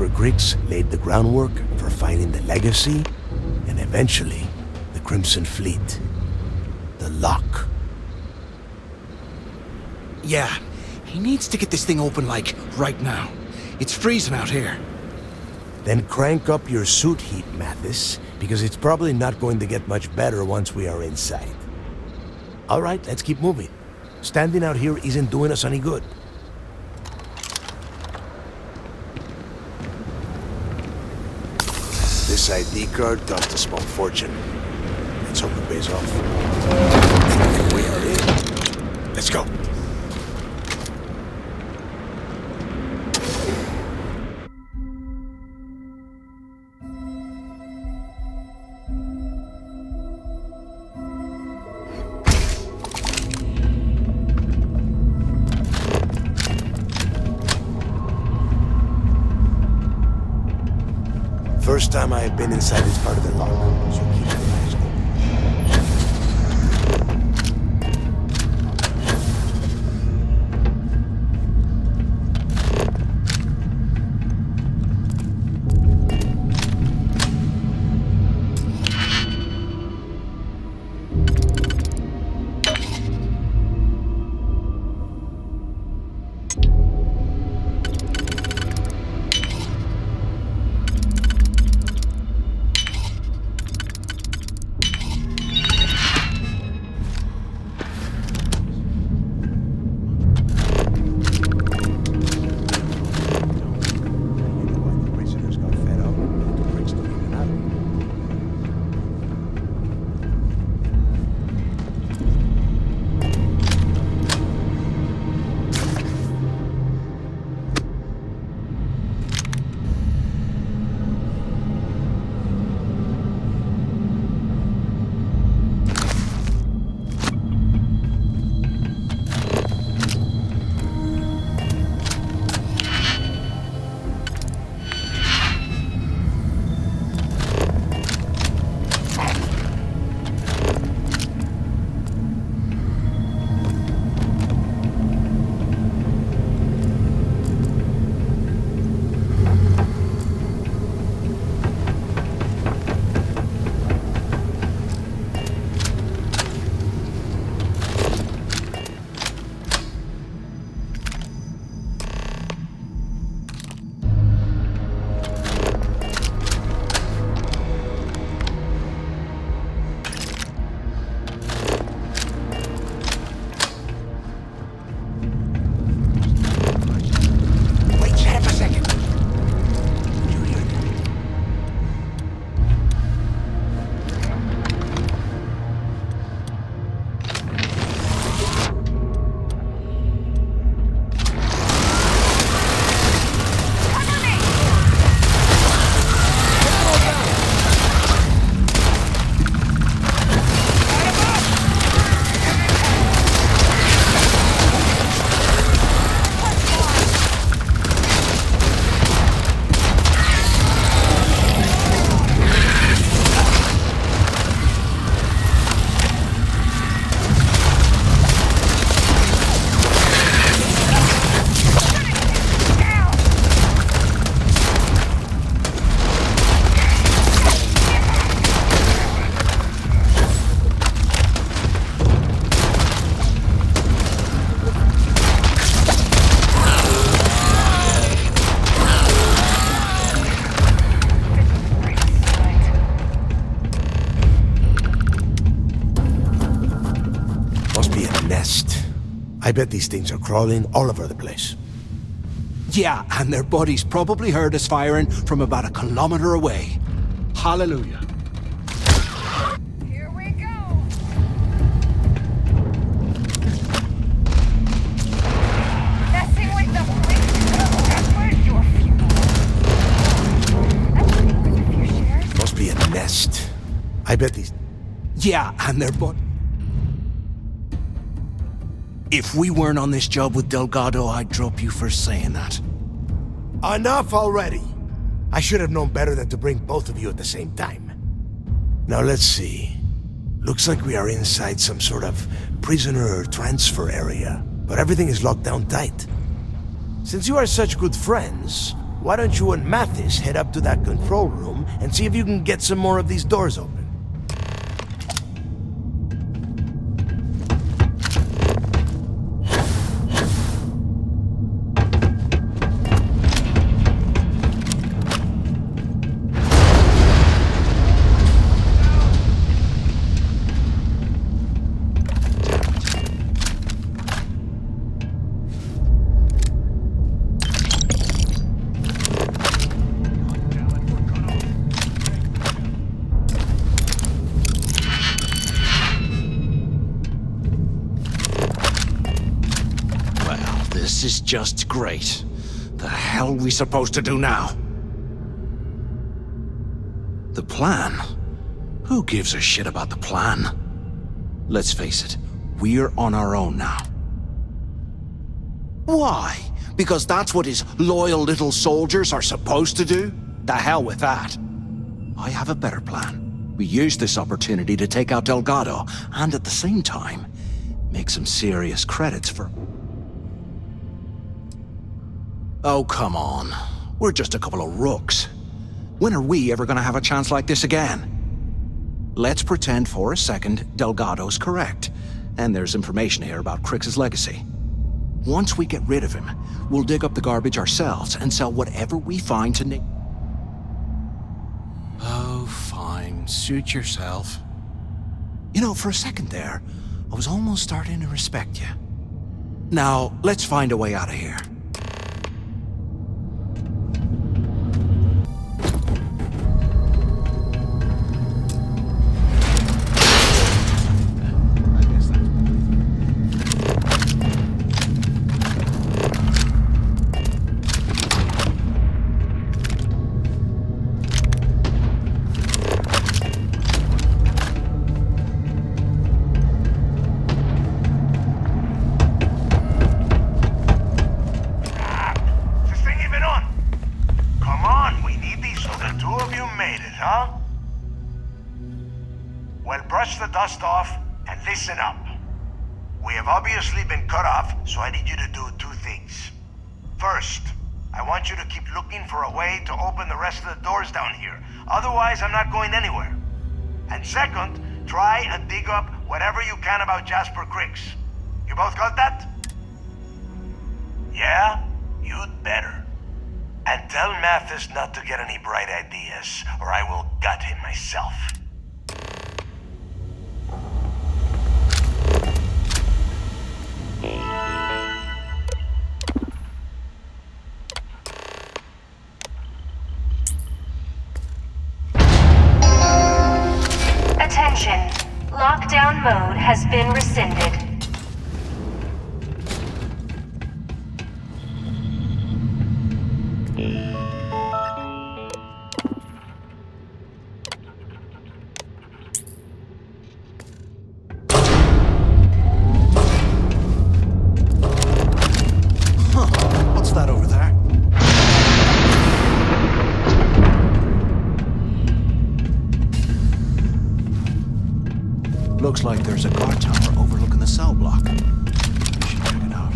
Skipper Griggs laid the groundwork for finding the Legacy, and eventually, the Crimson Fleet. The lock. Yeah, he needs to get this thing open, like, right now. It's freezing out here. Then crank up your suit heat, Mathis, because it's probably not going to get much better once we are inside. All right, let's keep moving. Standing out here isn't doing us any good. This ID card cost a small fortune. Let's hope it pays off. We are in. Let's go. First time I have been inside this part of the lock, so keep your eyes open. I bet these things are crawling all over the place. Yeah, and their buddies probably heard us firing from about 1 kilometer away. Hallelujah. Here we go. Messing with the fleet. Where's your funeral? That's pretty worth a few shares. Must be a nest. I bet these... Yeah, and their buddies... If we weren't on this job with Delgado, I'd drop you for saying that. Enough already! I should have known better than to bring both of you at the same time. Now let's see. Looks like we are inside some sort of prisoner transfer area, but everything is locked down tight. Since you are such good friends, why don't you and Mathis head up to that control room and see if you can get some more of these doors open? This is just great. The hell are we supposed to do now? The plan? Who gives a shit about the plan? Let's face it, we're on our own now. Why? Because that's what his loyal little soldiers are supposed to do? The hell with that. I have a better plan. We use this opportunity to take out Delgado, and at the same time, make some serious credits for... Oh, come on. We're just a couple of rooks. When are we ever gonna have a chance like this again? Let's pretend for a second Delgado's correct, and there's information here about Crix's legacy. Once we get rid of him, we'll dig up the garbage ourselves and sell whatever we find to Nick. Oh, fine. Suit yourself. You know, for a second there, I was almost starting to respect you. Now, let's find a way out of here. Dust off and listen up. We have obviously been cut off, so I need you to do two things. First, I want you to keep looking for a way to open the rest of the doors down here. Otherwise, I'm not going anywhere. And second, try and dig up whatever you can about Jasper Crix. You both got that? Yeah? You'd better. And tell Mathis not to get any bright ideas, or I will gut him myself. Attention. Lockdown mode has been rescinded. What's that over there? Looks like there's a guard tower overlooking the cell block. We should check it out.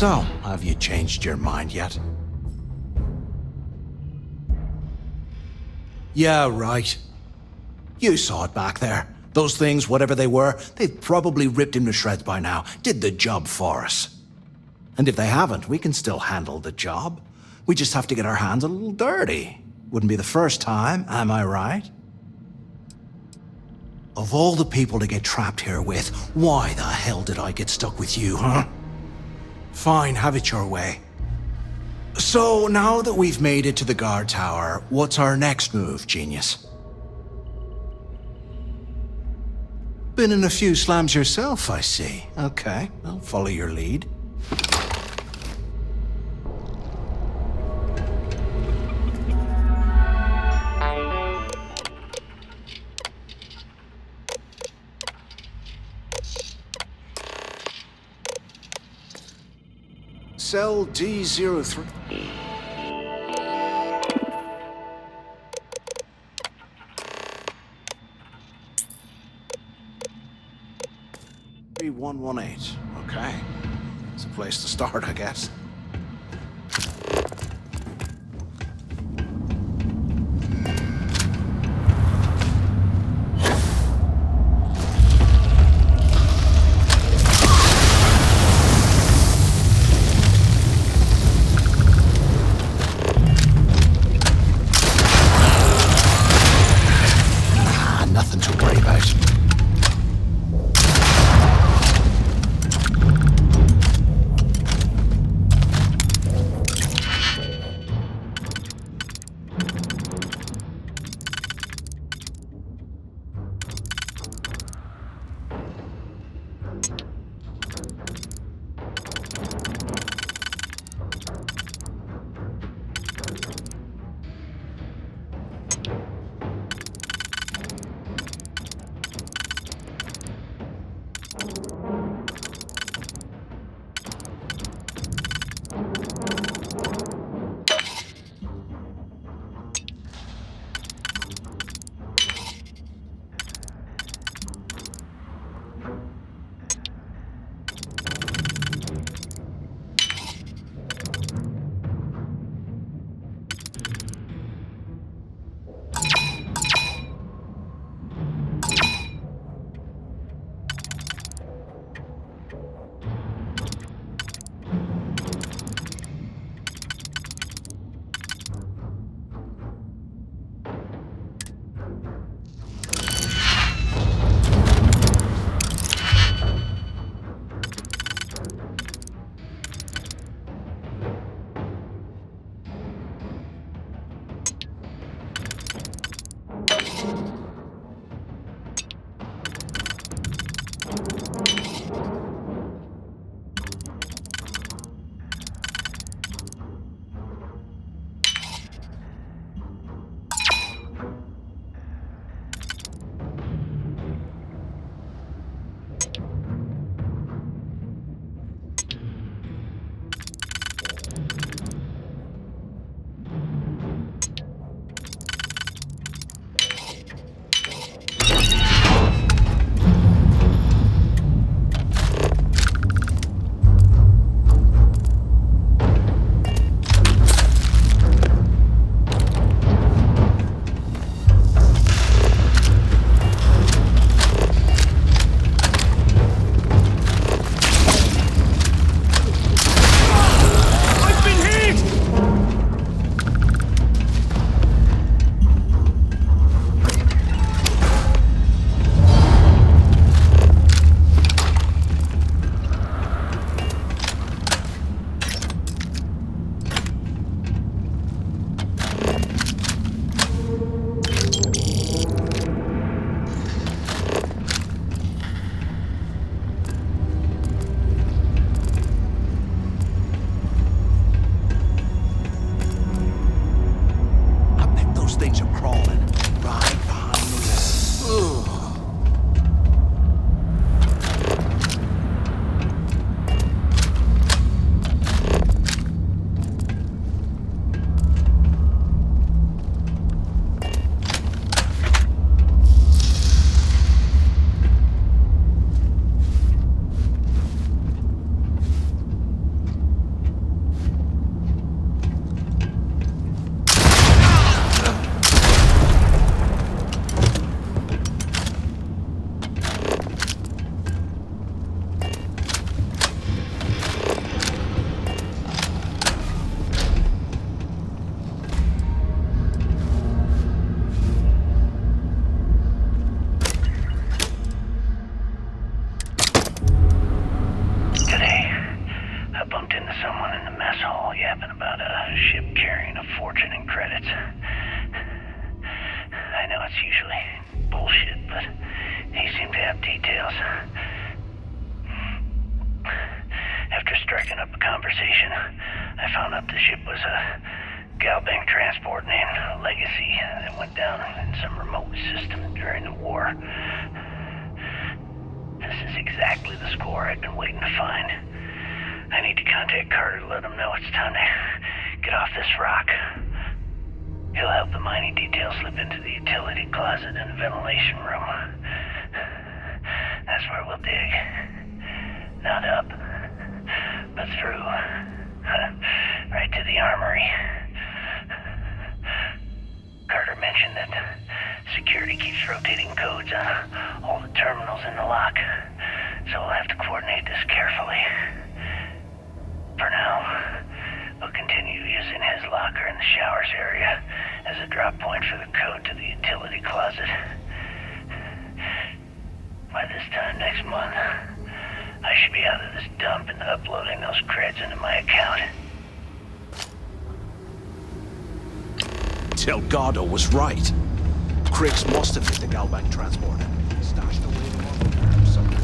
So, have you changed your mind yet? Yeah, right. You saw it back there. Those things, whatever they were, they've probably ripped him to shreds by now. Did the job for us. And if they haven't, we can still handle the job. We just have to get our hands a little dirty. Wouldn't be the first time, am I right? Of all the people to get trapped here with, why the hell did I get stuck with you, huh? Fine, have it your way. So, now that we've made it to the guard tower, what's our next move, genius? Been in a few slams yourself, I see. Okay, I'll follow your lead. Cell D03. $118. Okay. It's a place to start, I guess. Nothing to worry about. bullshit, but he seemed to have details. After striking up a conversation, I found out the ship was a Galbank transport named Legacy that went down in some remote system during the war. This is exactly the score I've been waiting to find. I need to contact Carter to let him know it's time to get off this rock. He'll help the mining details slip into the utility closet in the ventilation room. That's where we'll dig. Not up, but through. Right to the armory. Carter mentioned that security keeps rotating codes on all the terminals in the lock, so we'll have to coordinate this carefully. For now, we'll continue using his locker in the showers area as a drop point for the code to the utility closet. By this time next month, I should be out of this dump and uploading those creds into my account. Delgado was right. Criggs must have hit the Galbank transporter. Stashed away the monster somewhere.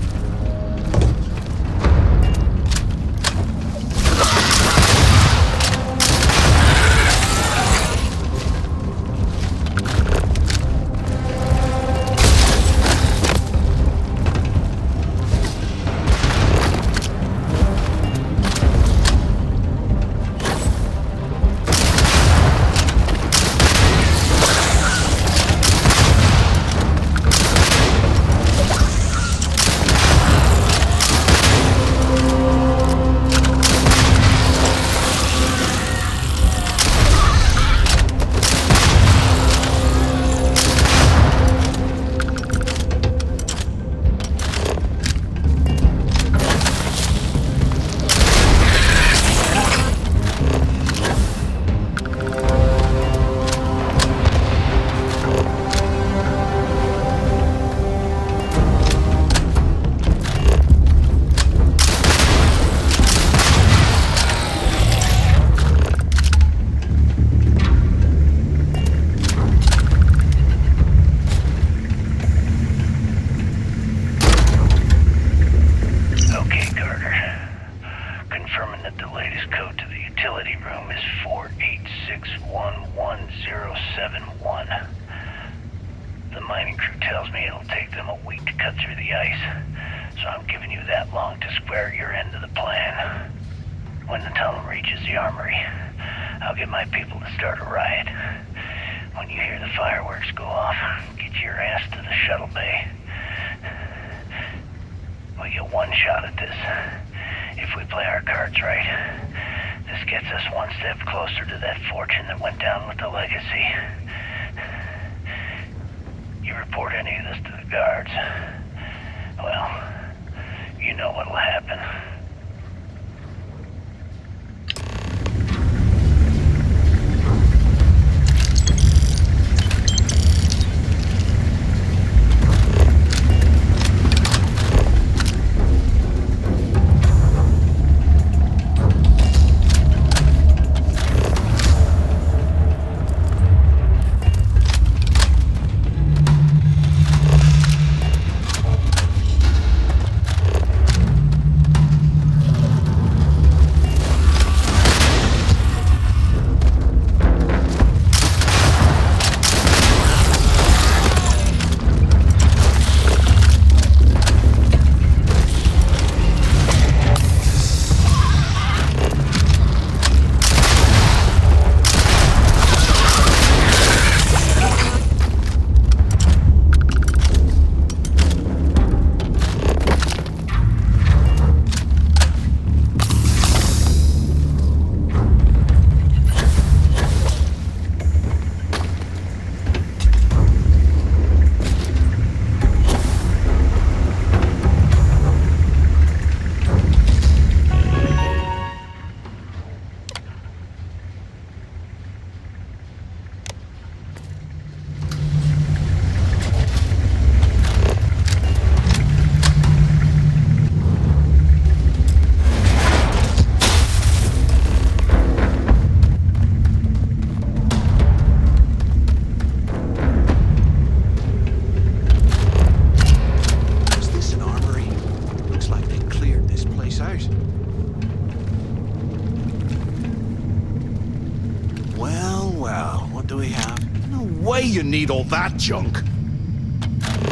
need all that junk.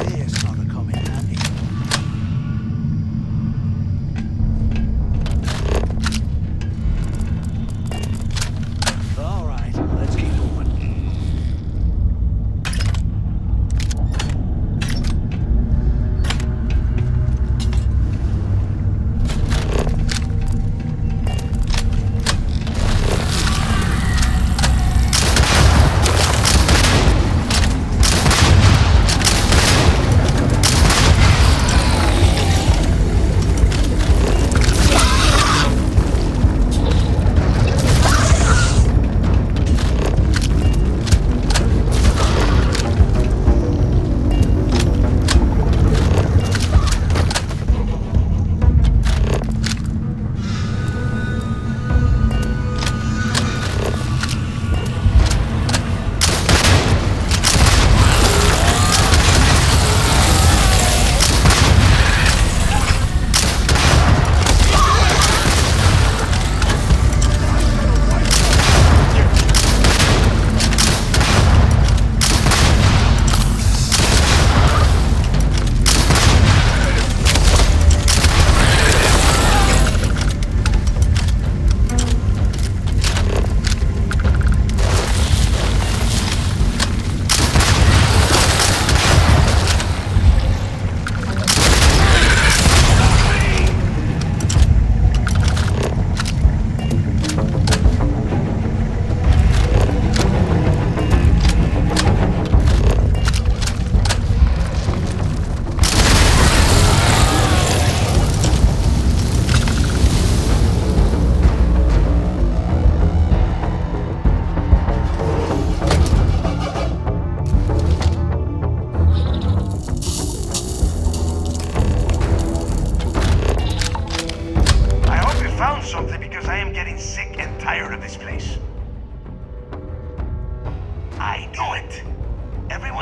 This ought to come in handy. All right, let's keep moving.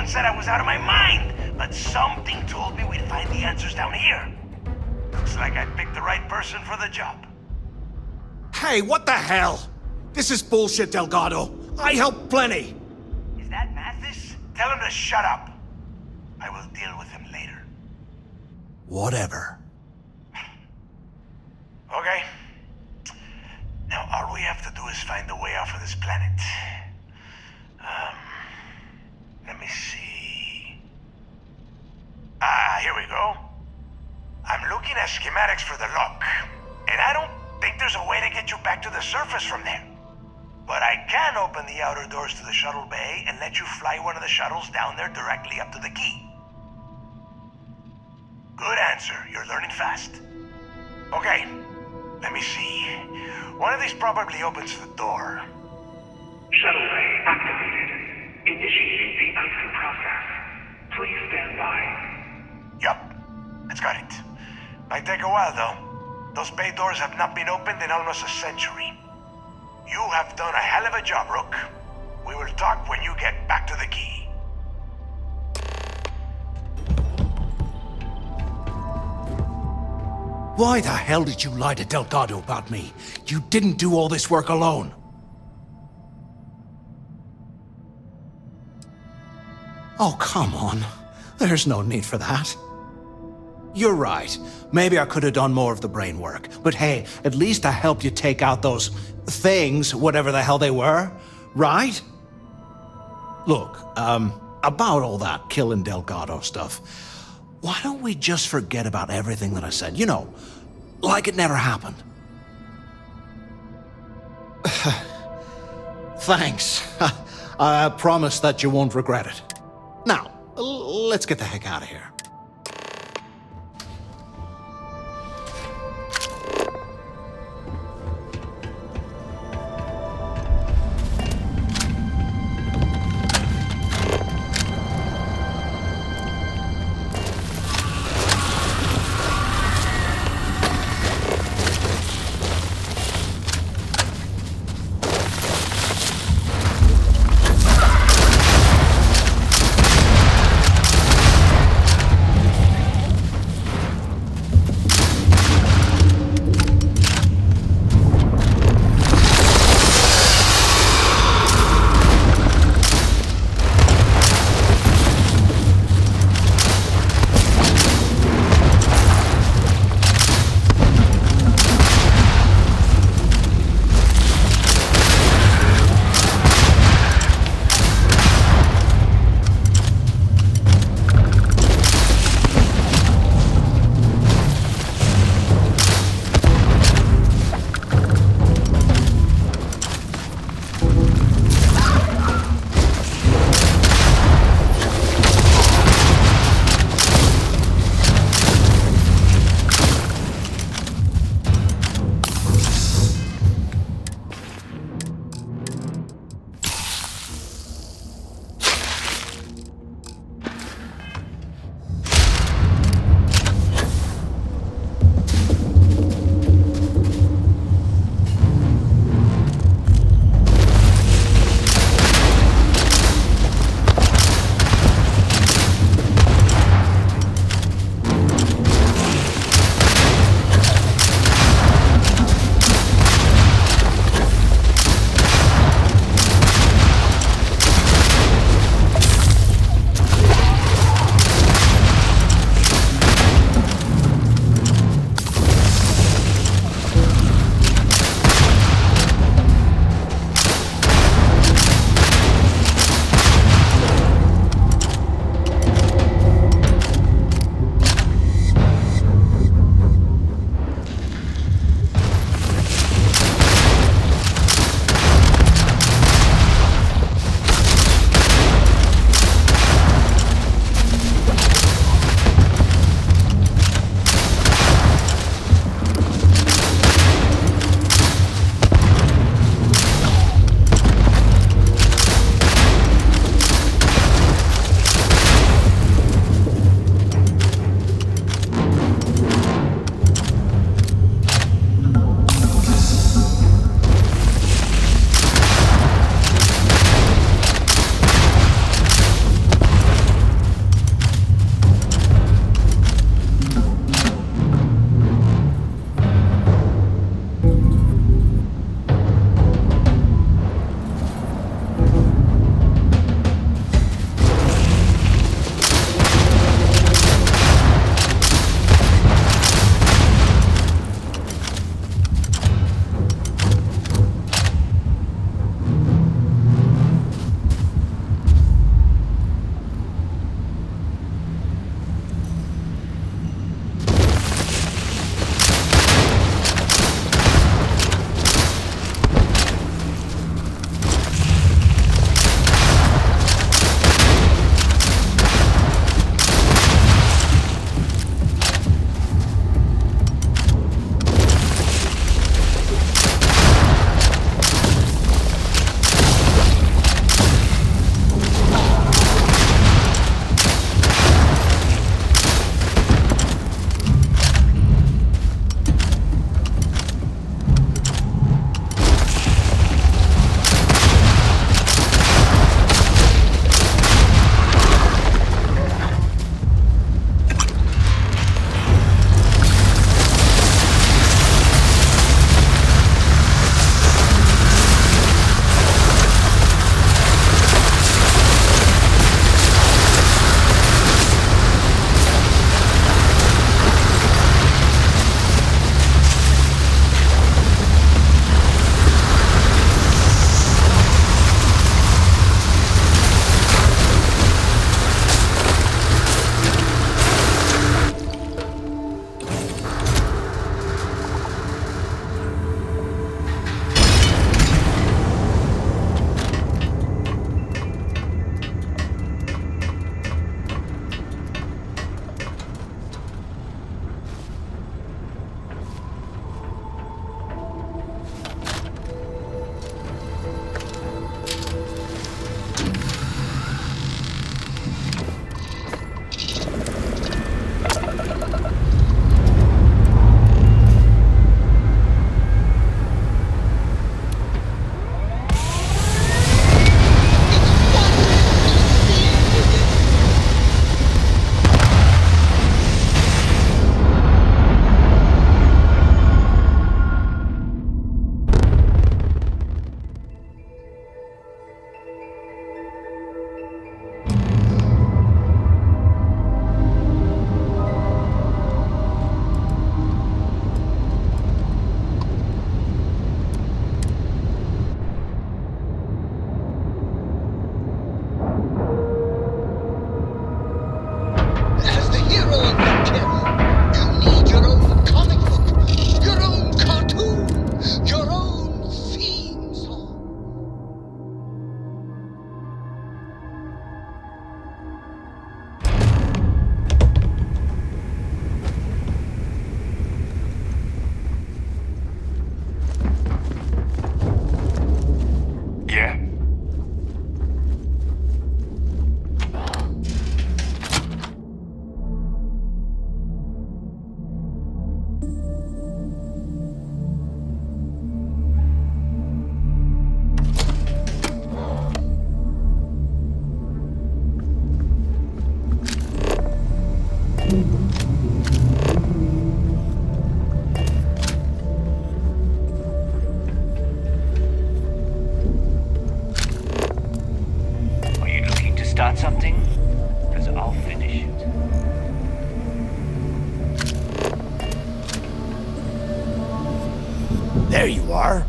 Said I was out of my mind, but something told me we'd find the answers down here. Looks like I picked the right person for the job. Hey, what the hell? This is bullshit, Delgado. I helped plenty. Is that Mathis? Tell him to shut up. I will deal with him later. Whatever. Okay. Now all we have to do is find a way off of this planet. Let me see. Here we go. I'm looking at schematics for the lock, and I don't think there's a way to get you back to the surface from there. But I can open the outer doors to the shuttle bay and let you fly one of the shuttles down there directly up to the key. Good answer. You're learning fast. Okay, let me see. One of these probably opens the door. Shuttle bay activated. Initiating the icing process. Please stand by. Yup, it's got it. Might take a while though. Those bay doors have not been opened in almost a century. You have done a hell of a job, Rook. We will talk when you get back to the key. Why the hell did you lie to Delgado about me? You didn't do all this work alone. Oh, come on. There's no need for that. You're right. Maybe I could have done more of the brain work. But hey, at least I helped you take out those things, whatever the hell they were, right? Look, about all that killing Delgado stuff, why don't we just forget about everything that I said? You know, like it never happened. Thanks. I promise that you won't regret it. Now, let's get the heck out of here. There you are.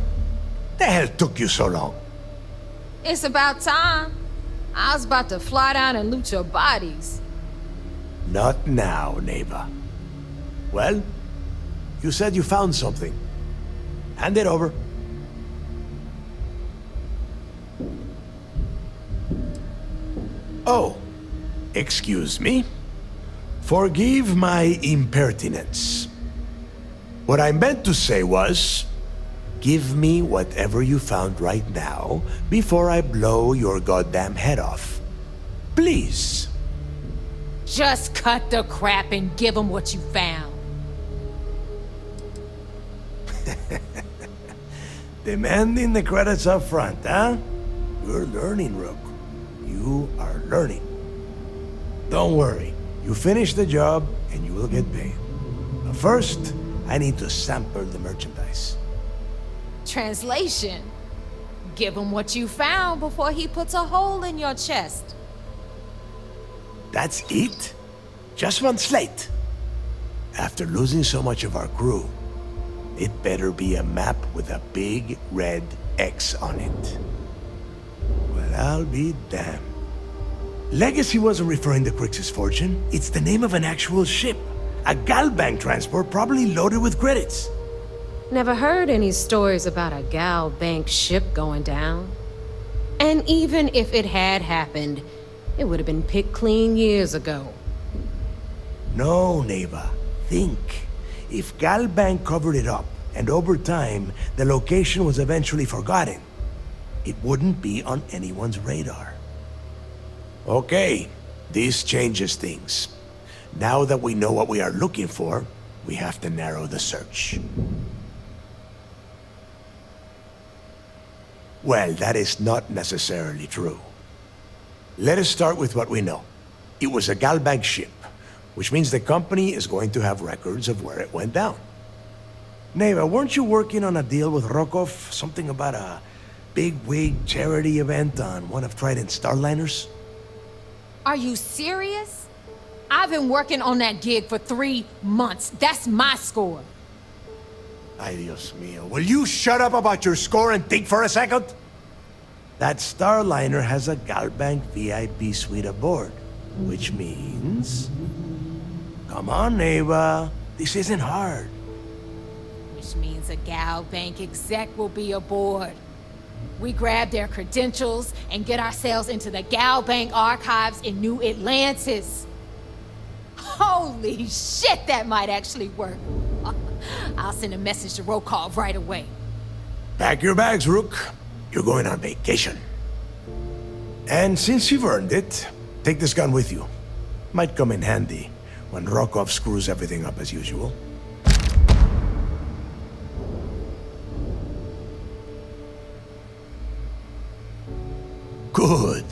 The hell took you so long? It's about time. I was about to fly down and loot your bodies. Not now, neighbor. Well, you said you found something. Hand it over. Oh, excuse me. Forgive my impertinence. What I meant to say was, give me whatever you found right now before I blow your goddamn head off. Please. Just cut the crap and give them what you found. Demanding the credits up front, huh? You're learning, Rook. You are learning. Don't worry. You finish the job and you will get paid. But first, I need to sample the merchandise. Translation. Give him what you found before he puts a hole in your chest. That's it? Just one slate? After losing so much of our crew, it better be a map with a big red X on it. Well, I'll be damned. Legacy wasn't referring to Crix's fortune. It's the name of an actual ship. A galbank transport probably loaded with credits. Never heard any stories about a gal bank ship going down. And even if it had happened, it would have been picked clean years ago. No, neighbor. Think. If Galbank covered it up, and over time, the location was eventually forgotten, it wouldn't be on anyone's radar. Okay, this changes things. Now that we know what we are looking for, we have to narrow the search. Well, that is not necessarily true. Let us start with what we know. It was a Galbank ship, which means the company is going to have records of where it went down. Neva, weren't you working on a deal with Rokov? Something about a big-wig charity event on one of Trident's Starliners? Are you serious? I've been working on that gig for 3 months. That's my score. Ay, Dios mío. Will you shut up about your score and think for a second? That Starliner has a Galbank VIP suite aboard, which means... Come on, Neva. This isn't hard. Which means a Galbank exec will be aboard. We grab their credentials and get ourselves into the Galbank archives in New Atlantis. Holy shit, that might actually work. I'll send a message to Rokov right away. Pack your bags, Rook. You're going on vacation. And since you've earned it, take this gun with you. Might come in handy when Rokov screws everything up as usual. Good,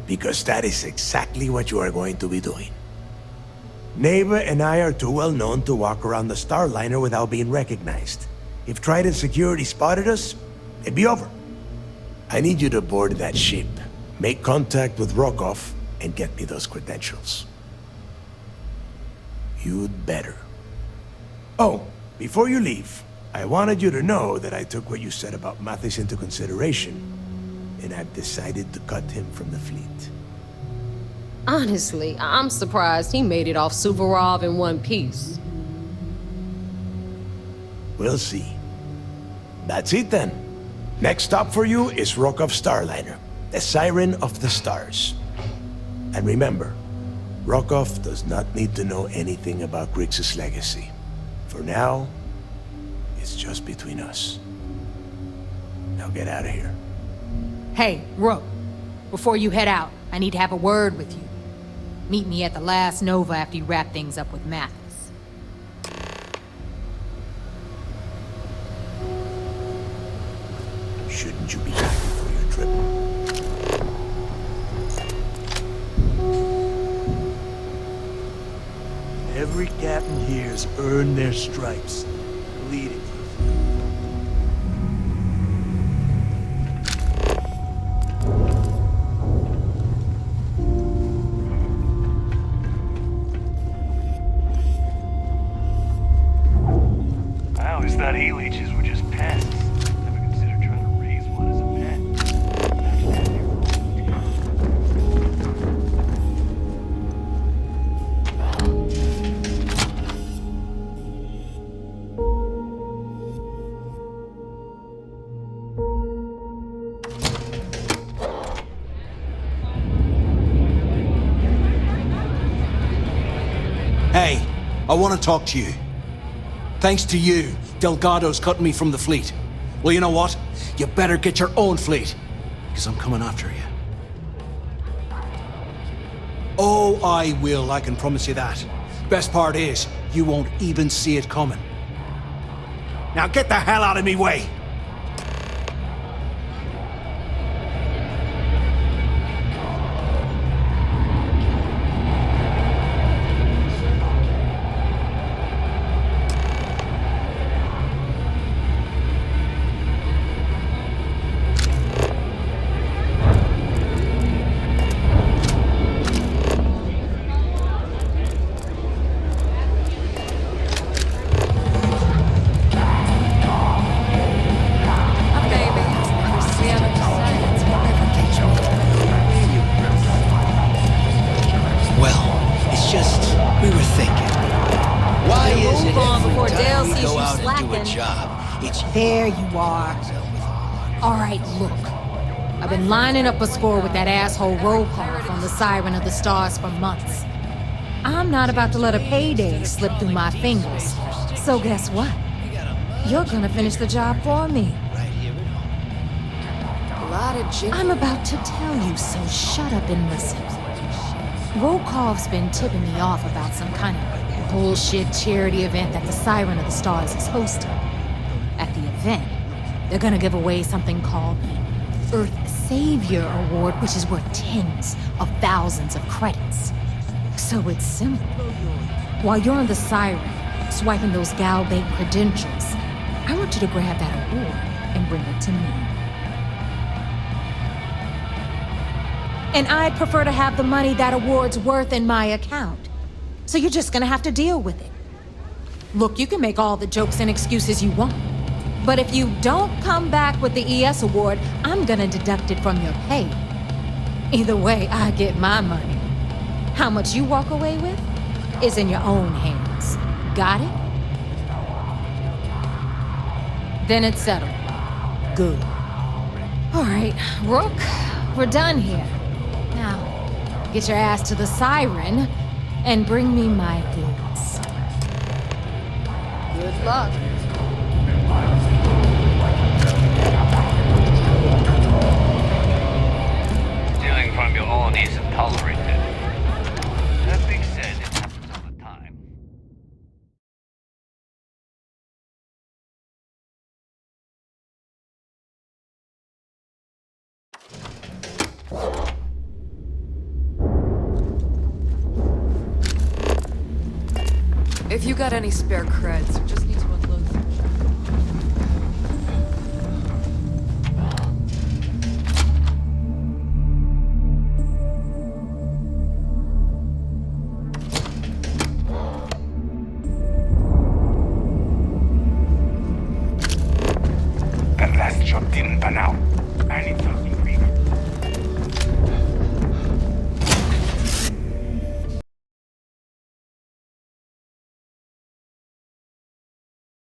because that is exactly what you are going to be doing. Neva and I are too well known to walk around the Starliner without being recognized. If Trident Security spotted us, it'd be over. I need you to board that ship, make contact with Rokov, and get me those credentials. You'd better. Oh, before you leave, I wanted you to know that I took what you said about Mathis into consideration, and I've decided to cut him from the fleet. Honestly, I'm surprised he made it off Suvorov in one piece. We'll see. That's it then. Next stop for you is Rokov Starliner, the Siren of the Stars. And remember, Rokov does not need to know anything about Grixis legacy. For now, it's just between us. Now get out of here. Hey, Rook, before you head out, I need to have a word with you. Meet me at the last Nova after you wrap things up with Mathis. Shouldn't you be happy for your trip? Every captain here's earned their stripes. Bleeding. I always thought E-leeches were just pests. Hey, I want to talk to you. Thanks to you, Delgado's cutting me from the fleet. Well, you know what? You better get your own fleet, because I'm coming after you. Oh, I will, I can promise you that. Best part is, you won't even see it coming. Now get the hell out of me way! There you are. All right, look. I've been lining up a score with that asshole roll call from the Siren of the Stars for months. I'm not about to let a payday slip through my fingers. So guess what? You're gonna finish the job for me. I'm about to tell you, so shut up and listen. Rokov's been tipping me off about some kind of bullshit charity event that the Siren of the Stars is hosting. At the event, they're gonna give away something called the Earth Savior Award, which is worth tens of thousands of credits. So it's simple. While you're on the Siren, swiping those gal-bait credentials, I want you to grab that award and bring it to me. And I'd prefer to have the money that award's worth in my account. So you're just gonna have to deal with it. Look, you can make all the jokes and excuses you want. But if you don't come back with the ES award, I'm gonna deduct it from your pay. Either way, I get my money. How much you walk away with is in your own hands. Got it? Then it's settled. Good. All right, Rook, we're done here. Now, get your ass to the Siren and bring me my goods. Good luck. Stealing from your own isn't tolerated. That being said, it happens all the time. If you got any spare creds, you just need to unload them. That last shot didn't pan out. I need to